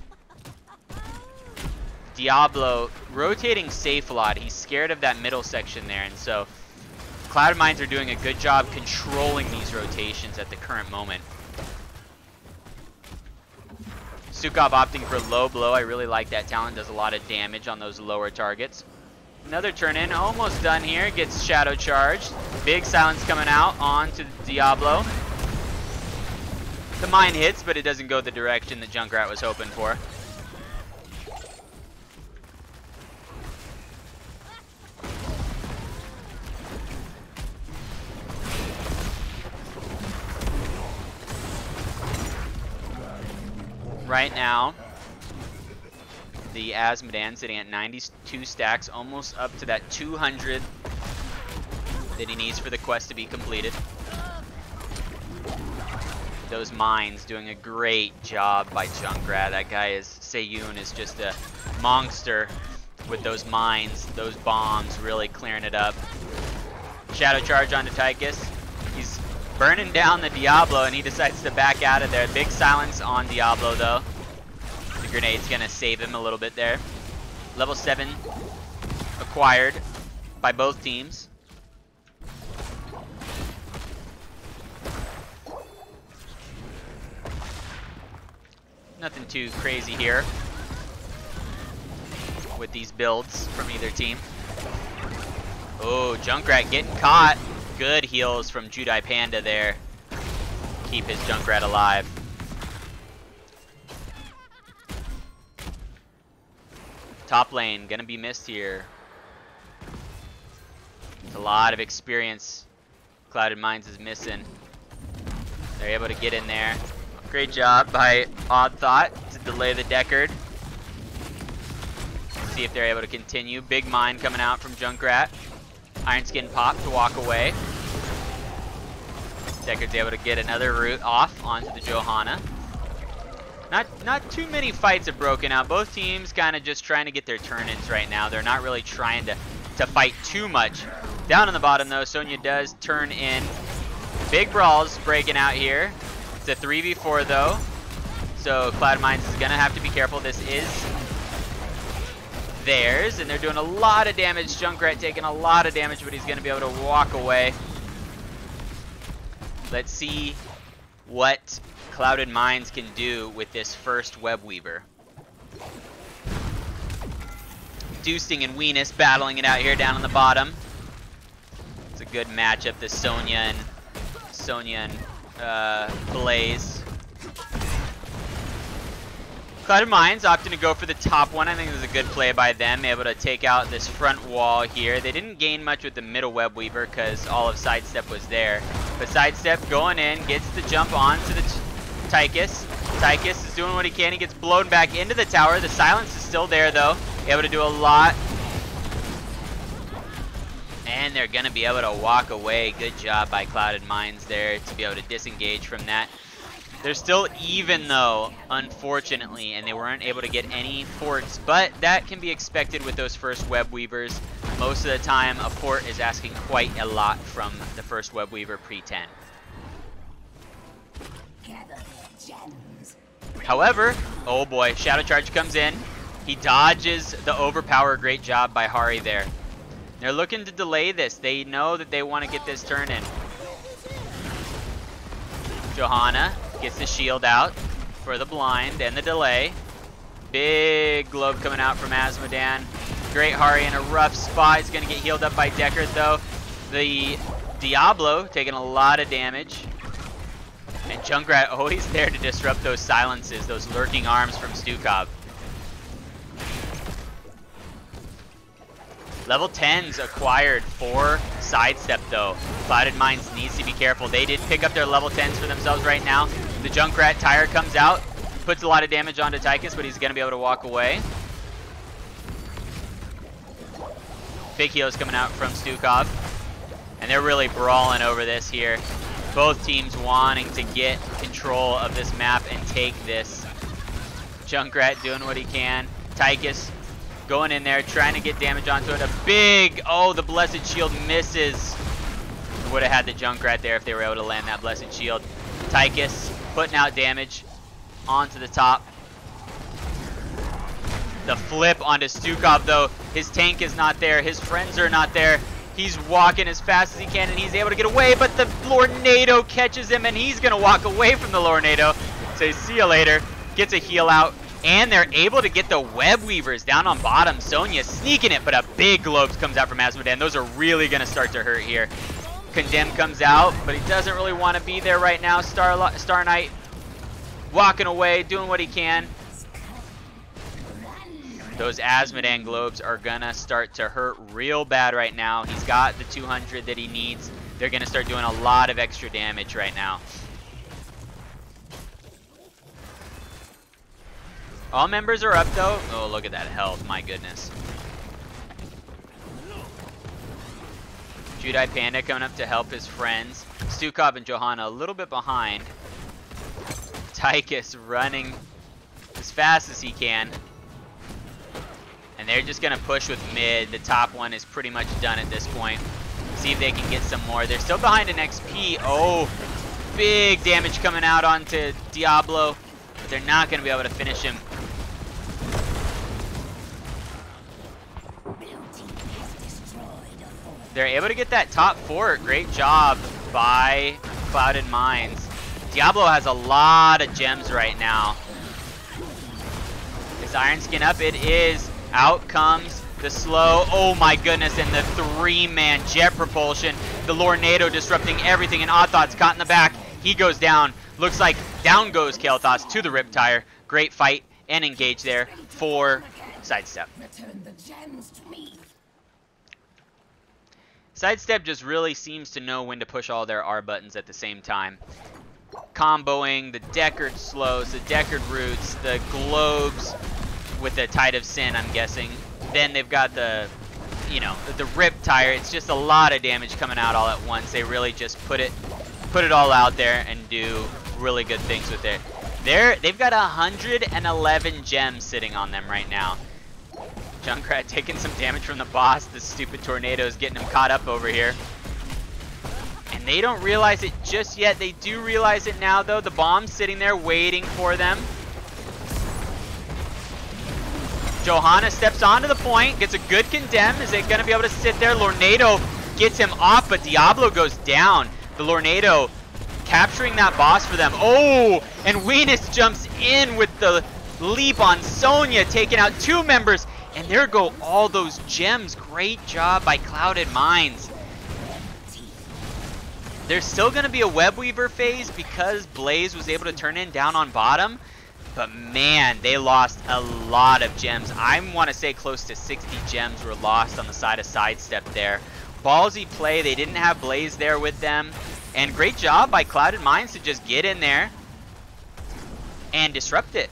Diablo rotating safe a lot. He's scared of that middle section there, and so Clouded Minds are doing a good job controlling these rotations at the current moment. Sukov opting for low blow. I really like that talent. Does a lot of damage on those lower targets. Another turn in, almost done here. Gets shadow charged. Big silence coming out onto Diablo. The mine hits, but it doesn't go the direction that Junkrat was hoping for. Right now, the Azmodan sitting at 92 stacks, almost up to that 200 that he needs for the quest to be completed. Those mines doing a great job by Junkrat. That guy is, Seiyun is just a monster with those mines, those bombs, really clearing it up. Shadow charge onto Tychus. He's burning down the Diablo, and he decides to back out of there. Big silence on Diablo, though. The grenade's gonna save him a little bit there. Level 7 acquired by both teams. Nothing too crazy here with these builds from either team. Oh, Junkrat getting caught. Good heals from Judai Panda there. Keep his Junkrat alive. Top lane gonna be missed here. It's a lot of experience Clouded Minds is missing. They're able to get in there. Great job by Odd Thought to delay the Deckard. See if they're able to continue. Big mine coming out from Junkrat. Iron Skin pop to walk away. Deckard's able to get another route off onto the Johanna. Not too many fights have broken out. Both teams kind of just trying to get their turn-ins right now. They're not really trying to fight too much. Down on the bottom though, Sonya does turn in. Big brawls breaking out here. It's a 3v4 though, so Clouded Minds is gonna have to be careful. This is theirs, and they're doing a lot of damage. Junkrat taking a lot of damage, but he's gonna be able to walk away. Let's see what Clouded Minds can do with this first Web Weaver. Dusting and Weenus battling it out here down on the bottom. It's a good matchup, this Sonya and Blaze. Clouded Minds opting to go for the top one. I think it was a good play by them, able to take out this front wall here. They didn't gain much with the middle Web Weaver because all of Sidestep was there. But Sidestep going in, gets the jump on to the Tychus. Tychus is doing what he can. He gets blown back into the tower. The silence is still there though. Able to do a lot. And they're going to be able to walk away. Good job by Clouded Minds there to be able to disengage from that. They're still even though, unfortunately, and they weren't able to get any forts, but that can be expected with those first Web Weavers. Most of the time, a fort is asking quite a lot from the first Web Weaver pre-10. However, oh boy, Shadow Charge comes in. He dodges the overpower. Great job by Hari there. They're looking to delay this. They know that they want to get this turn in. Johanna gets the shield out for the blind and the delay. Big globe coming out from Azmodan. Great Hari in a rough spot. He's going to get healed up by Deckard though. The Diablo taking a lot of damage. And Junkrat always there to disrupt those silences, those lurking arms from Stukov. Level 10s acquired for Sidestep though. Clouded Minds needs to be careful. They did pick up their level 10s for themselves right now. The Junkrat tire comes out, puts a lot of damage onto Tychus, but he's going to be able to walk away. Big heals coming out from Stukov. And they're really brawling over this here. Both teams wanting to get control of this map and take this. Junkrat doing what he can. Tychus going in there, trying to get damage onto it. A big, oh, the Blessed Shield misses. Would have had the Junkrat there if they were able to land that Blessed Shield. Tychus putting out damage onto the top. The flip onto Stukov though. His tank is not there. His friends are not there. He's walking as fast as he can and he's able to get away, but the Lornado catches him and he's going to walk away from the Lornado. Say, see you later. Gets a heal out. And they're able to get the Web Weavers down on bottom. Sonya sneaking it, but a big globe comes out from Azmodan. Those are really going to start to hurt here. Condemn comes out, but he doesn't really want to be there right now. Star Knight walking away, doing what he can. Those Azmodan globes are going to start to hurt real bad right now. He's got the 200 that he needs. They're going to start doing a lot of extra damage right now. All members are up though. Oh, look at that health, my goodness. Judai Panda coming up to help his friends. Stukov and Johanna a little bit behind. Tychus running as fast as he can. And they're just going to push with mid. The top one is pretty much done at this point. See if they can get some more. They're still behind an XP. Oh, big damage coming out onto Diablo. But they're not going to be able to finish him. They're able to get that top fort. Great job by Clouded Minds. Diablo has a lot of gems right now. Is Iron Skin up? It is. Out comes the slow. Oh my goodness, and the 3-man jet propulsion. The Lornado disrupting everything, and Oddthot's caught in the back. He goes down. Looks like down goes Kael'thas to the Riptire. Great fight and engage there for Sidestep. Return the gems to me. Sidestep just really seems to know when to push all their R buttons at the same time. Comboing the Deckard slows, the Deckard roots, the globes with the Tide of Sin, I'm guessing. Then they've got the, you know, the Riptire. It's just a lot of damage coming out all at once. They really just put it all out there and do really good things with it. They've got 111 gems sitting on them right now. Junkrat taking some damage from the boss. The stupid tornado is getting him caught up over here. And they don't realize it just yet. They do realize it now, though. The bomb's sitting there waiting for them. Johanna steps onto the point, gets a good condemn. Is it going to be able to sit there? Lornado gets him off, but Diablo goes down. The Lornado capturing that boss for them. Oh, and Weenus jumps in with the leap on Sonya, taking out 2 members. And there go all those gems. Great job by Clouded Minds. There's still going to be a Web Weaver phase because Blaze was able to turn in down on bottom. But man, they lost a lot of gems. I want to say close to 60 gems were lost on the side of Sidestep there. Ballsy play. They didn't have Blaze there with them. And great job by Clouded Minds to just get in there and disrupt it.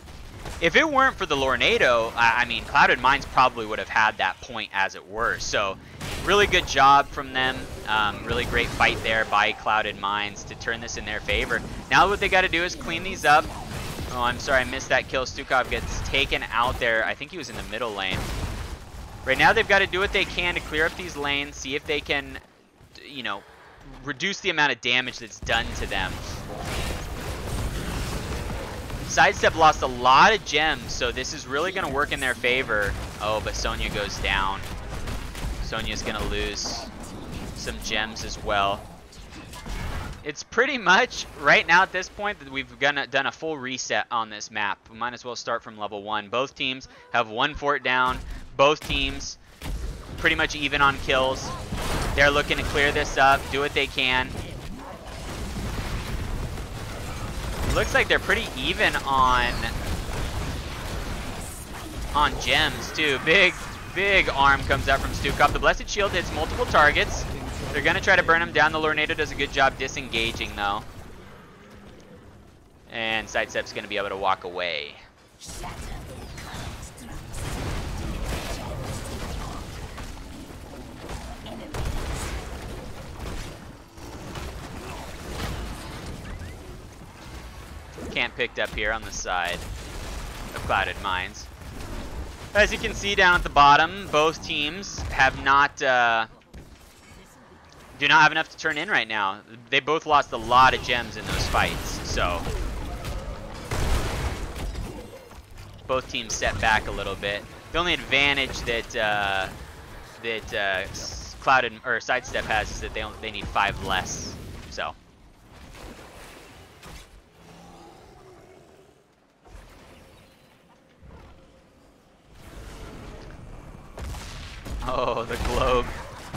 If it weren't for the Lornado, I mean, Clouded Minds probably would have had that point as it were. So, really good job from them. Really great fight there by Clouded Minds to turn this in their favor. Now what they got to do is clean these up. Oh, I'm sorry, I missed that kill. Stukov gets taken out there. I think he was in the middle lane. Right now they've got to do what they can to clear up these lanes, see if they can, you know, reduce the amount of damage that's done to them. Sidestep lost a lot of gems, so this is really going to work in their favor. Oh, but Sonya goes down. Sonya's gonna lose some gems as well. It's pretty much, right now at this point, that we've done a full reset on this map. We might as well start from level 1. Both teams have 1 fort down. Both teams pretty much even on kills. They're looking to clear this up, do what they can. Looks like they're pretty even on gems too. Big arm comes out from Stukov. The Blessed Shield hits multiple targets. They're gonna try to burn him down. The Lornado does a good job disengaging though. And Sidestep's gonna be able to walk away. Camp picked up here on the side of Clouded Mines. As you can see down at the bottom, both teams have not do not have enough to turn in right now. They both lost a lot of gems in those fights, so both teams set back a little bit. The only advantage that Clouded or Sidestep has is that they need 5 less. So. Oh, the globe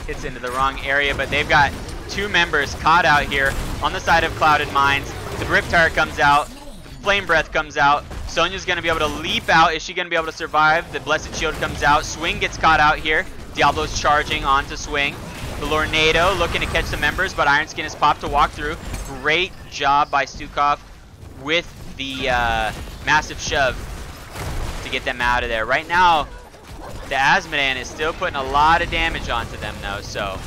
hits into the wrong area, but they've got 2 members caught out here on the side of Clouded Mines. The Riptire comes out, the Flame Breath comes out. Sonya's gonna be able to leap out. Is she gonna be able to survive? The Blessed Shield comes out. Swing gets caught out here. Diablo's charging onto Swing. The Lornado looking to catch the members, but Iron Skin is popped to walk through. Great job by Stukov with the massive shove to get them out of there. Right now, the Azmodan is still putting a lot of damage onto them though, so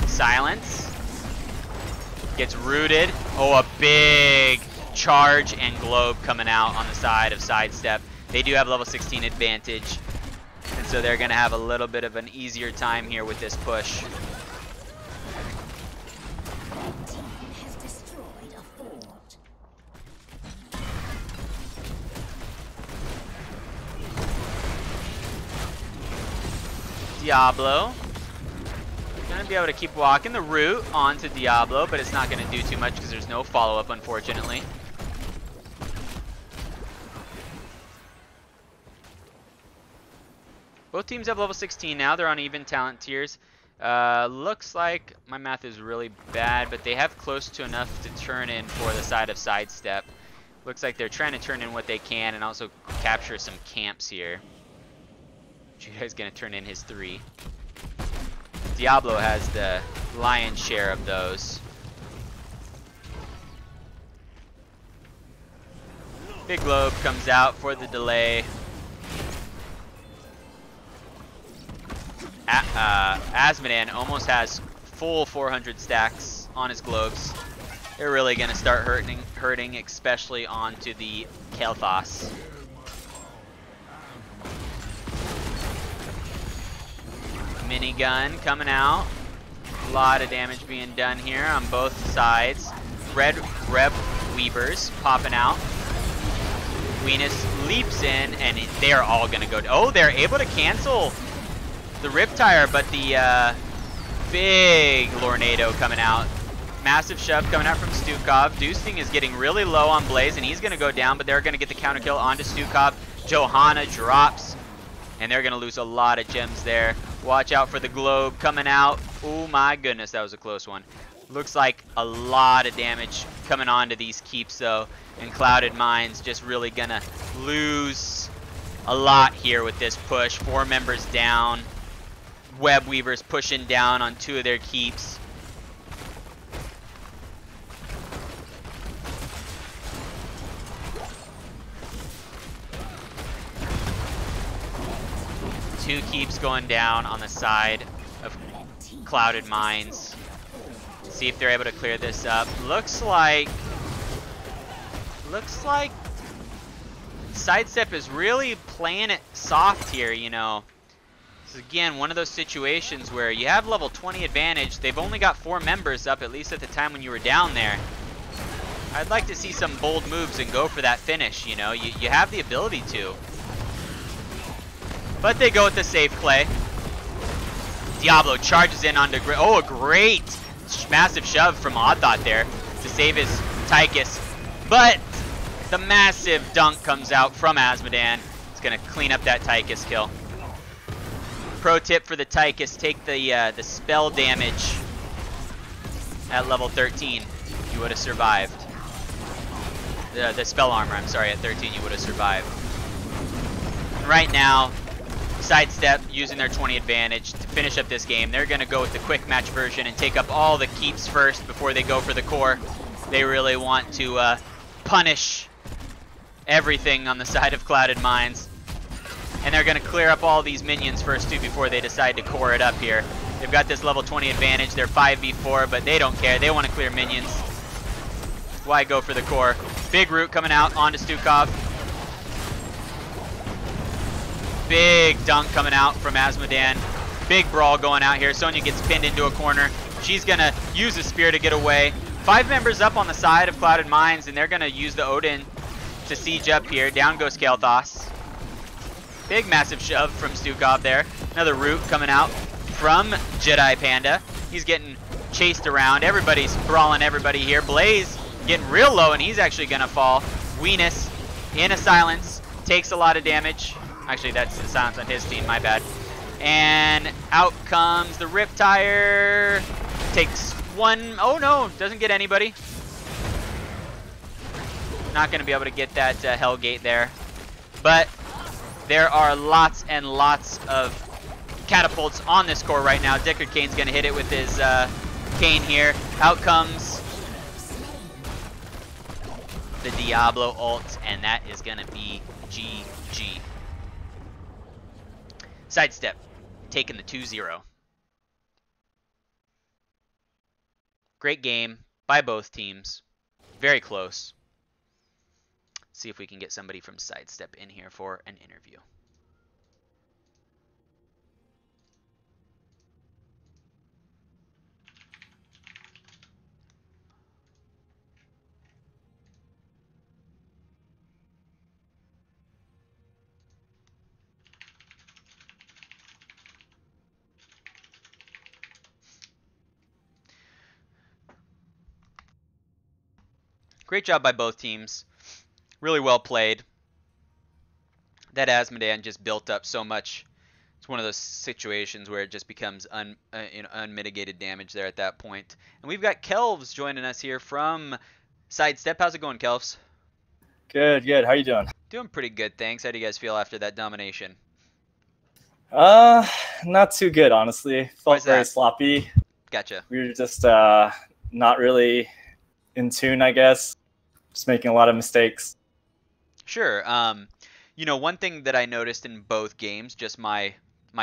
Silence gets rooted. Oh, a big charge and globe coming out on the side of Sidestep. They do have level 16 advantage, and so they're gonna have a little bit of an easier time here with this push. Diablo gonna be able to keep walking the route onto Diablo, but it's not gonna do too much because there's no follow-up, unfortunately. Both teams have level 16 now. They're on even talent tiers. Looks like my math is really bad, but they have close to enough to turn in for the side of Sidestep. Looks like they're trying to turn in what they can and also capture some camps here. Judah's gonna turn in his 3. Diablo has the lion's share of those. Big globe comes out for the delay. Azmodan almost has full 400 stacks on his globes. They're really gonna start hurting, especially onto the Kael'thas. Minigun coming out. A lot of damage being done here on both sides. Red Reb Weavers popping out. Venus leaps in, and they're all gonna go. Oh, they're able to cancel the Riptire, but the big Lornado coming out. Massive shove coming out from Stukov. Dusting is getting really low on Blaze, and he's gonna go down, but they're gonna get the counter kill onto Stukov. Johanna drops, and they're gonna lose a lot of gems there. Watch out for the globe coming out. Oh my goodness, that was a close one. Looks like a lot of damage coming onto these keeps though, and Clouded Mines just really gonna lose a lot here with this push. 4 members down. Web Weavers pushing down on 2 of their keeps. Two keeps going down on the side of Clouded Mines. See if they're able to clear this up. Looks like Sidestep is really playing it soft here, you know. This is again one of those situations where you have level 20 advantage. They've only got 4 members up, at least at the time when you were down there. I'd like to see some bold moves and go for that finish, you know. You have the ability to. But they go with the safe play. Diablo charges in onto a great massive shove from Odd Thought there to save his Tychus. But the massive dunk comes out from Azmodan. It's going to clean up that Tychus kill. Pro tip for the Tychus, take the spell damage at level 13. You would have survived. The spell armor, I'm sorry, at 13 you would have survived. And right now, Sidestep using their 20 advantage to finish up this game. They're going to go with the quick match version and take up all the keeps first before they go for the core. They really want to punish everything on the side of Clouded Mines. And they're going to clear up all these minions first too before they decide to core it up here. They've got this level 20 advantage. They're 5v4, but they don't care. They want to clear minions. Why go for the core? Big root coming out onto Stukov. Big dunk coming out from Azmodan. Big brawl going out here. Sonya gets pinned into a corner. She's going to use a spear to get away. 5 members up on the side of Clouded Mines, and they're going to use the Odin to siege up here. Down goes Kael'thas. Big massive shove from Stukov there. Another root coming out from Jedi Panda. He's getting chased around. Everybody's brawling everybody here. Blaze getting real low, and he's actually going to fall. Weenus in a silence. Takes a lot of damage. Actually, that's the silence on his team, my bad. And out comes the Riptire. Takes one. Oh no, doesn't get anybody. Not going to be able to get that Hellgate there. But there are lots and lots of catapults on this core right now. Deckard Cain's going to hit it with his cane here. Out comes the Diablo ult, and that is going to be GG. Sidestep, taking the 2-0. Great game by both teams. Very close. See if we can get somebody from Sidestep in here for an interview. Great job by both teams. Really well played. That Azmodan just built up so much. It's one of those situations where it just becomes unmitigated damage there at that point. And we've got Kelvs joining us here from Sidestep. How's it going, Kelvs? Good, good. How you doing? Doing pretty good, thanks. How do you guys feel after that domination? Not too good, honestly. Felt very sloppy. Gotcha. We were just not really in tune, I guess. Just making a lot of mistakes. Sure. You know, one thing that I noticed in both games, just my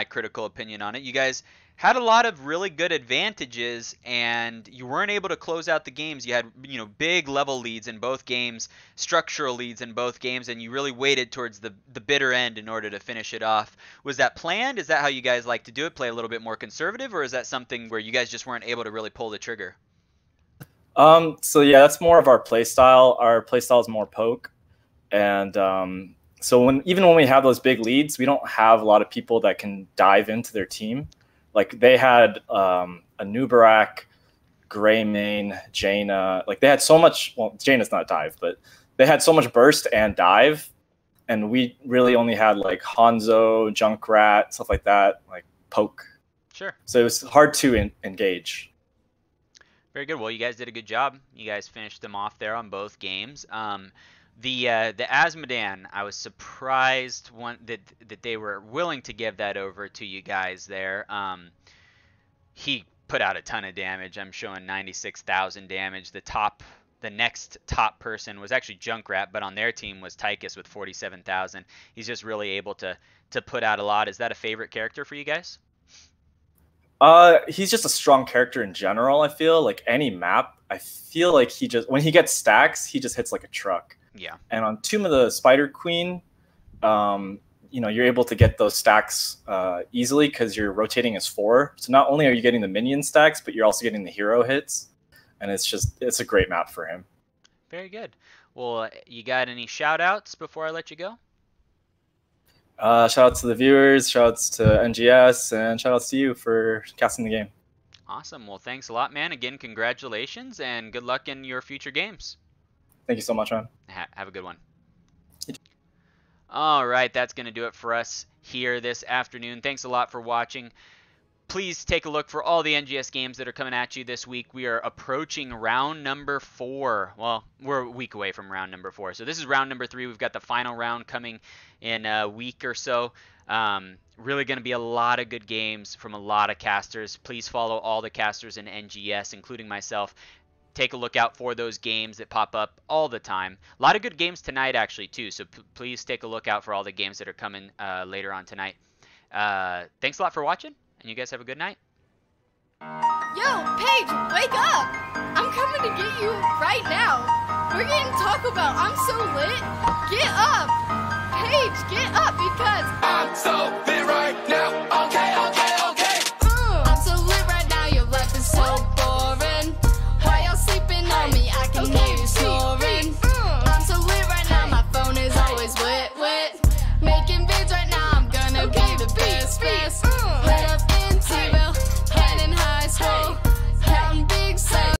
critical opinion on it, you guys had a lot of really good advantages, and you weren't able to close out the games. You had, you know, big level leads in both games, structural leads in both games, and you really waited towards the bitter end in order to finish it off. Was that planned? Is that how you guys like to do it? Play a little bit more conservative, or is that something where you guys just weren't able to really pull the trigger? So yeah, that's more of our play style. Our play style is more poke, and so even when we have those big leads, we don't have a lot of people that can dive into their team. Like they had a Nubarak, Greymane, Jaina. Like they had so much. Well, Jaina's not dive, but they had so much burst and dive, and we really only had like Hanzo, Junkrat, stuff like that, like poke. Sure. So it was hard to engage. Very good. Well, you guys did a good job. You guys finished them off there on both games. The Azmodan, I was surprised that they were willing to give that over to you guys there. He put out a ton of damage. I'm showing 96,000 damage. The next top person was actually Junkrat, but on their team was Tychus with 47,000. He's just really able to put out a lot. Is that a favorite character for you guys? He's just a strong character in general. I feel like any map, I feel like when he gets stacks, he just hits like a truck. Yeah. And on Tomb of the Spider Queen, you know, you're able to get those stacks easily because you're rotating as 4. So not only are you getting the minion stacks, but you're also getting the hero hits, and it's a great map for him. Very good. Well, you got any shout outs before I let you go? Shout out to the viewers, shout outs to NGS, and shout outs to you for casting the game. Awesome. Well, thanks a lot, man. Again, congratulations and good luck in your future games. Thank you so much, man. Have a good one. All right, that's going to do it for us here this afternoon. Thanks a lot for watching. Please take a look for all the NGS games that are coming at you this week. We are approaching round number 4. Well, we're a week away from round number 4. So this is round number 3. We've got the final round coming in a week or so. Really going to be a lot of good games from a lot of casters. Please follow all the casters in NGS, including myself. Take a look out for those games that pop up all the time. A lot of good games tonight, actually, too. So please take a look out for all the games that are coming later on tonight. Thanks a lot for watching. And you guys have a good night. Yo, Paige, wake up! I'm coming to get you right now. We're getting Taco Bell. I'm so lit. Get up! Paige, get up because I'm so